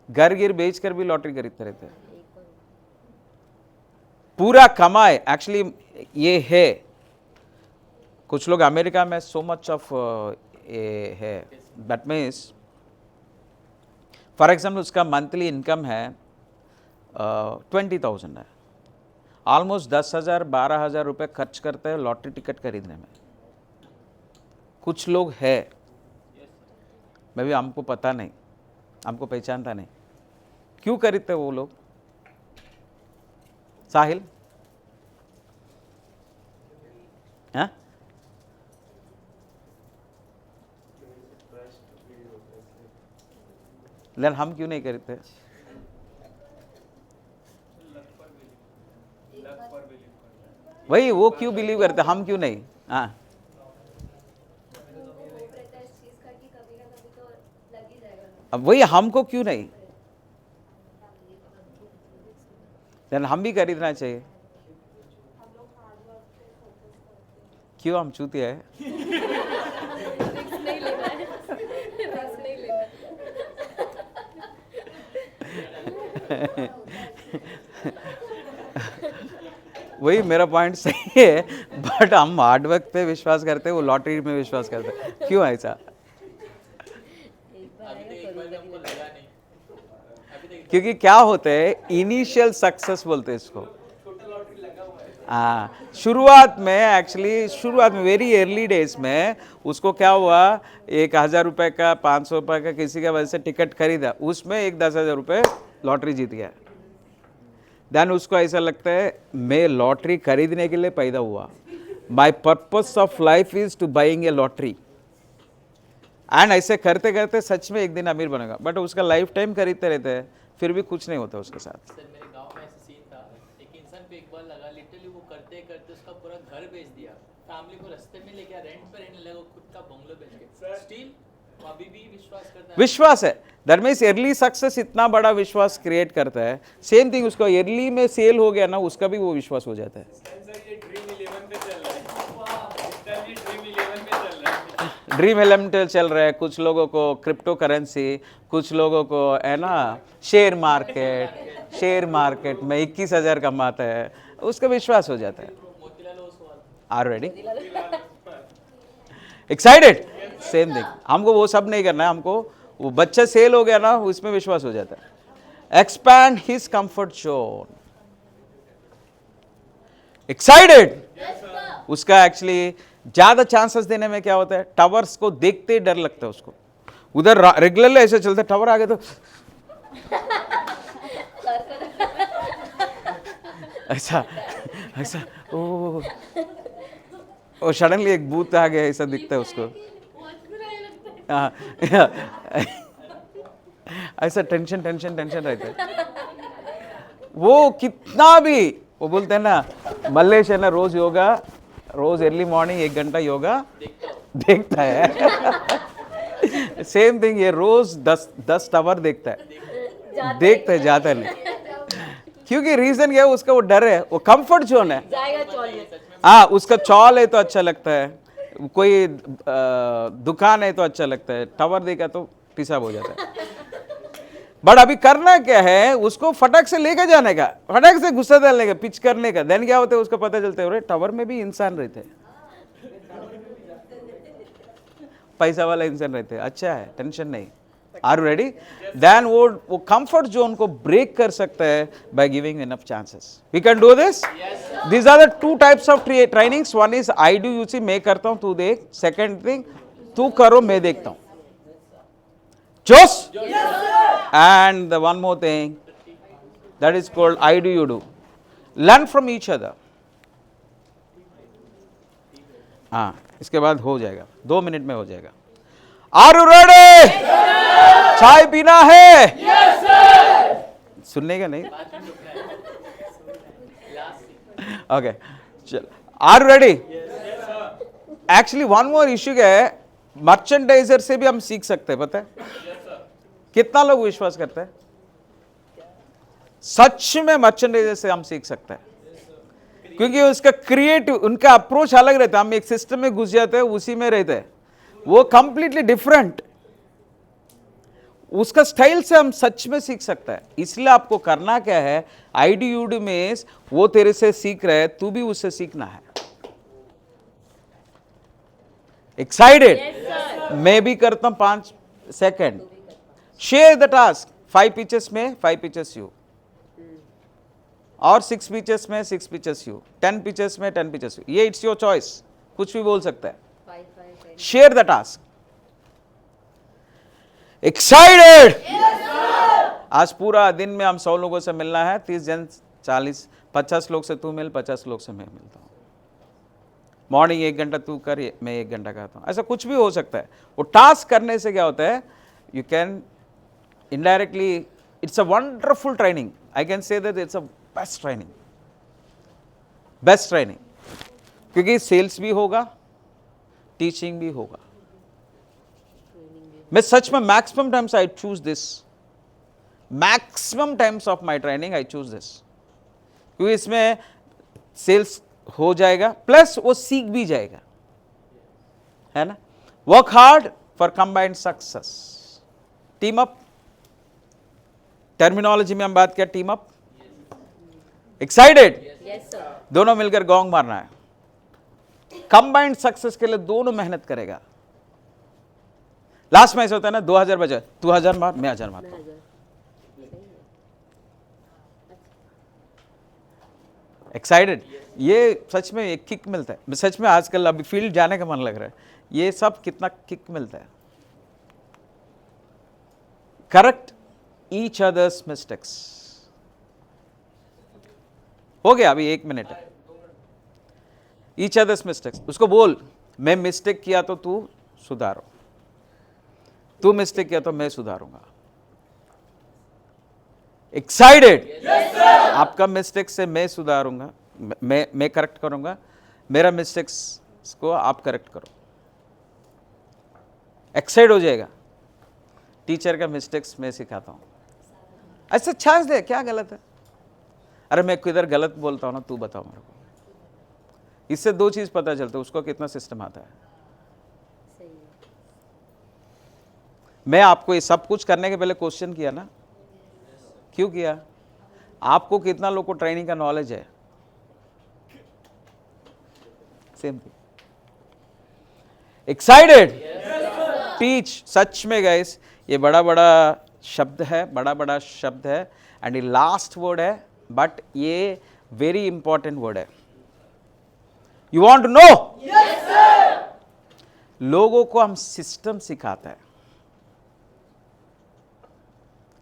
घर गिर बेचकर भी लॉटरी खरीदते रहते हैं, पूरा कमाए। एक्चुअली ये है, कुछ लोग अमेरिका में सो मच ऑफ है, दैट मीन्स फॉर एग्जाम्पल उसका मंथली इनकम है 20,000 है, ऑलमोस्ट 10,000 12,000 रुपये खर्च करते हैं लॉटरी टिकट खरीदने में। कुछ लोग है, मैं भी हमको पता नहीं, हमको पहचानता नहीं, क्यों खरीदते वो लोग? साहिल, हाँ? लेकिन हम क्यों नहीं खरीदते? वही वो क्यों बिलीव करते, हम क्यों नहीं? हाँ, अब वही हमको क्यों नहीं? लेकिन हम भी खरीदना चाहिए। क्यों, हम चूतिया है? रिस्क नहीं लेना है, रिस्क नहीं लेना है। वही मेरा पॉइंट सही है, बट हम हार्ड वर्क पे विश्वास करते हैं, वो लॉटरी में विश्वास करते हैं, क्यों ऐसा? क्योंकि क्या होता है, इनिशियल सक्सेस बोलते हैं इसको। हाँ, शुरुआत में एक्चुअली शुरुआत में वेरी अर्ली डेज में उसको क्या हुआ, 1,000 रुपये का 500 रुपये का किसी का वजह से टिकट खरीदा, उसमें एक 10,000 रुपये लॉटरी जीत गया। देन उसको ऐसा लगता है मैं लॉटरी खरीदने के लिए पैदा हुआ, my purpose of life is to buying a lottery. And ऐसे करते करते सच में एक दिन अमीर बनेगा, बट उसका लाइफ टाइम खरीदते रहते हैं, फिर भी कुछ नहीं होता उसके साथ। सर मेरे गांव में ऐसा सीन था, एक इंसान पे एक बार लगा, लिटरली वो करते करते उसका पूरा घर बेच दिया, फैमिली को रास्ते में लेके रेंट पे रहने लगा, खुद का बंगलो बेच के, स्टिल अभी भी विश्वास करता है। विश्वास है, दैट मीन्स अर्ली सक्सेस इतना बड़ा विश्वास क्रिएट करता है। सेम थिंग उसका अर्ली में सेल हो गया ना, उसका भी वो विश्वास हो जाता है। सर ये ड्रीम 11 पे चल रहा है, ये ड्रीम 11 पे चल रहा है। ड्रीम 11 चल रहा है, कुछ लोगों को क्रिप्टो करेंसी, कुछ लोगों को है ना शेयर मार्केट में 21,000 कमाता है, उसका विश्वास हो जाता है। Are ready? Excited? Same thing, हमको वो सब नहीं करना है, हमको वो बच्चा सेल हो गया ना, उसमें विश्वास हो जाता है। Expand his comfort zone. Excited? उसका एक्चुअली ज्यादा चांसेस देने में क्या होता है, टावर्स को देखते ही डर लगता है उसको। उधर रेगुलरली ऐसे चलता है, टावर आ गया तो ऐसा ऐसा ओ सडनली एक भूत आ गया ऐसा दिखता है उसको। हाँ, ऐसा टेंशन रहता है। वो कितना भी वो बोलते हैं ना, मल्लेश है ना, रोज योगा, रोज अर्ली मॉर्निंग 1 घंटा योगा देखता है। सेम थिंग ये रोज 10 टावर देखता है, जाता नहीं। क्योंकि रीजन क्या है, उसका वो डर है, वो कंफर्ट जोन है। जाएगा चौल में। हाँ, उसका चौल है तो अच्छा लगता है, कोई दुकान है तो अच्छा लगता है, टावर देखा तो पिसाब हो जाता है। बट अभी करना क्या है, उसको फटक से लेके जाने का, फटक से गुस्सा डालने का, पिच करने का। देन क्या होता है, उसको पता चलता है टावर में भी इंसान रहते हैं, पैसा वाला इंसान रहते हैं, अच्छा है, टेंशन नहीं। Are you ready? देन वो कंफर्ट जोन को ब्रेक कर सकता है by giving enough chances. We can do this. These are the 2 types of trainings. One is I do you see, मैं करता हूं तू देख। सेकंड थिंग, तू करो मैं देखता हूं। जोश। And the one more thing, that is called I do you do. Learn from each other. हाँ, इसके बाद हो जाएगा, 2 मिनट में हो जाएगा। Are you ready? चाय पीना है? सुनने का नहीं? ओके, चल, are you ready? Actually one more issue है, मर्चेंडाइजर से भी हम सीख सकते हैं, पता है? कितना लोग विश्वास करते हैं? सच में मर्चेंडाइजर से हम सीख सकते हैं, क्योंकि उसका क्रिएटिव, उनका अप्रोच अलग रहता है। हम एक सिस्टम में घुस जाते हैं, उसी में रहते हैं, वो कंप्लीटली डिफरेंट, उसका स्टाइल से हम सच में सीख सकते हैं। इसलिए आपको करना क्या है, आईडीयूडी में वो तेरे से सीख रहे हैं, तू भी उससे सीखना है। एक्साइटेड? मैं भी करता हूं 5 second. Share the task, 5 pitches में 5 पिचेस यू, और 6 पिचेस में 6 पिचेस यू, 10 पिचेस में 10 पिचेस यू। ये इट्स योर चॉइस, कुछ भी बोल सकता है। Share the task. एक्साइटेड? आज पूरा दिन में हम 100 लोगों से मिलना है, 30 जन, 40, 50 लोग से तू मिल, 50 लोग से मैं मिलता हूं। मॉर्निंग 1 घंटा तू कर, मैं 1 घंटा करता हूं। ऐसा कुछ भी हो सकता है। वो टास्क करने से क्या होता है, you can indirectly, it's a wonderful training. I can say that it's a best training, best training, क्योंकि सेल्स भी होगा, टीचिंग भी होगा। मैं सच में maximum times I choose this, maximum times of my training I choose this, क्योंकि इसमें सेल्स हो जाएगा प्लस वो सीख भी जाएगा, है ना। Work hard for combined success. Team up, terminology में हम बात किया, team up. Excited? Yes sir. दोनों मिलकर गोंग मारना है। कंबाइंड सक्सेस के लिए दोनों मेहनत करेगा। लास्ट में ऐसा होता है ना, 2000 बजे, तू 1000 मार, मैं 1000 मारता हूं। एक्साइटेड? ये सच में एक किक मिलता है। सच में आजकल अभी फील्ड जाने का मन लग रहा है, ये सब कितना किक मिलता है। Correct each others mistakes. हो गया, अभी 1 मिनट है। ईच अदर्स मिस्टेक्स, उसको बोल, मैं मिस्टेक किया तो तू सुधारो, तू मिस्टेक किया तो मैं सुधारूंगा। एक्साइटेड? आपका मिस्टेक से मैं सुधारूंगा, मैं करेक्ट करूंगा, मेरा मिस्टेक्स को आप करेक्ट करो। एक्साइट हो जाएगा। टीचर का मिस्टेक्स मैं सिखाता हूं, ऐसे चांस दे, क्या गलत है? अरे मैं किधर गलत बोलता हूं ना, तू बताओ मेरे को। इससे 2 चीज पता चलता है, उसको कितना सिस्टम आता है। मैं आपको ये सब कुछ करने के पहले क्वेश्चन किया ना, क्यों किया? आपको कितना लोग को ट्रेनिंग का नॉलेज है? Same thing. एक्साइटेड? टीच। सच में गाइस, ये बड़ा बड़ा शब्द है, बड़ा बड़ा शब्द है, एंड ये लास्ट वर्ड है, बट ये वेरी इंपॉर्टेंट वर्ड है। You want to know? Yes sir. लोगों को हम सिस्टम सिखाते हैं,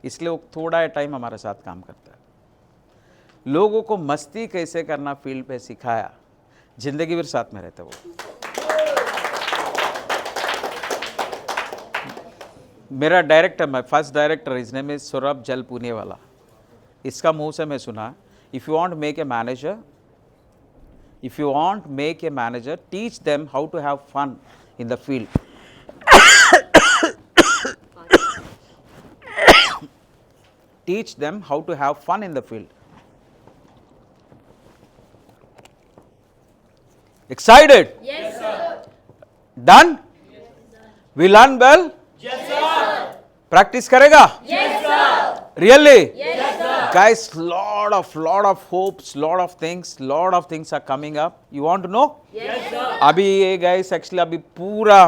इसलिए वो थोड़ा टाइम हमारे साथ काम करता है। लोगों को मस्ती कैसे करना फील्ड पे सिखाया, जिंदगी भर साथ में रहते वो। मेरा director, my first director, his name is Saurabh Jal Punewala. इसका मुंह से मैं सुना, if you want make a manager, if you want make a manager, teach them how to have fun in the field. Teach them how to have fun in the field. Excited? Yes sir. Done? Yes, sir. We learn well? Yes sir. Practice करेगा? Yes sir. Really? Yes sir. Guys, lot of hopes, lot of things are coming up. You want to know? Yes sir. अभी ये guys actually अभी पूरा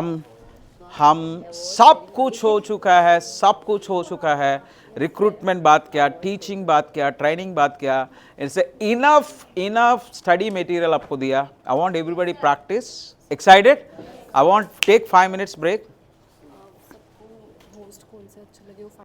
हम सब कुछ हो चुका है, सब कुछ हो चुका है। रिक्रूटमेंट बात किया, टीचिंग बात किया, ट्रेनिंग बात किया, इससे इनफ स्टडी मटेरियल आपको दिया। I want everybody practice. Excited? I want take 5 minutes break.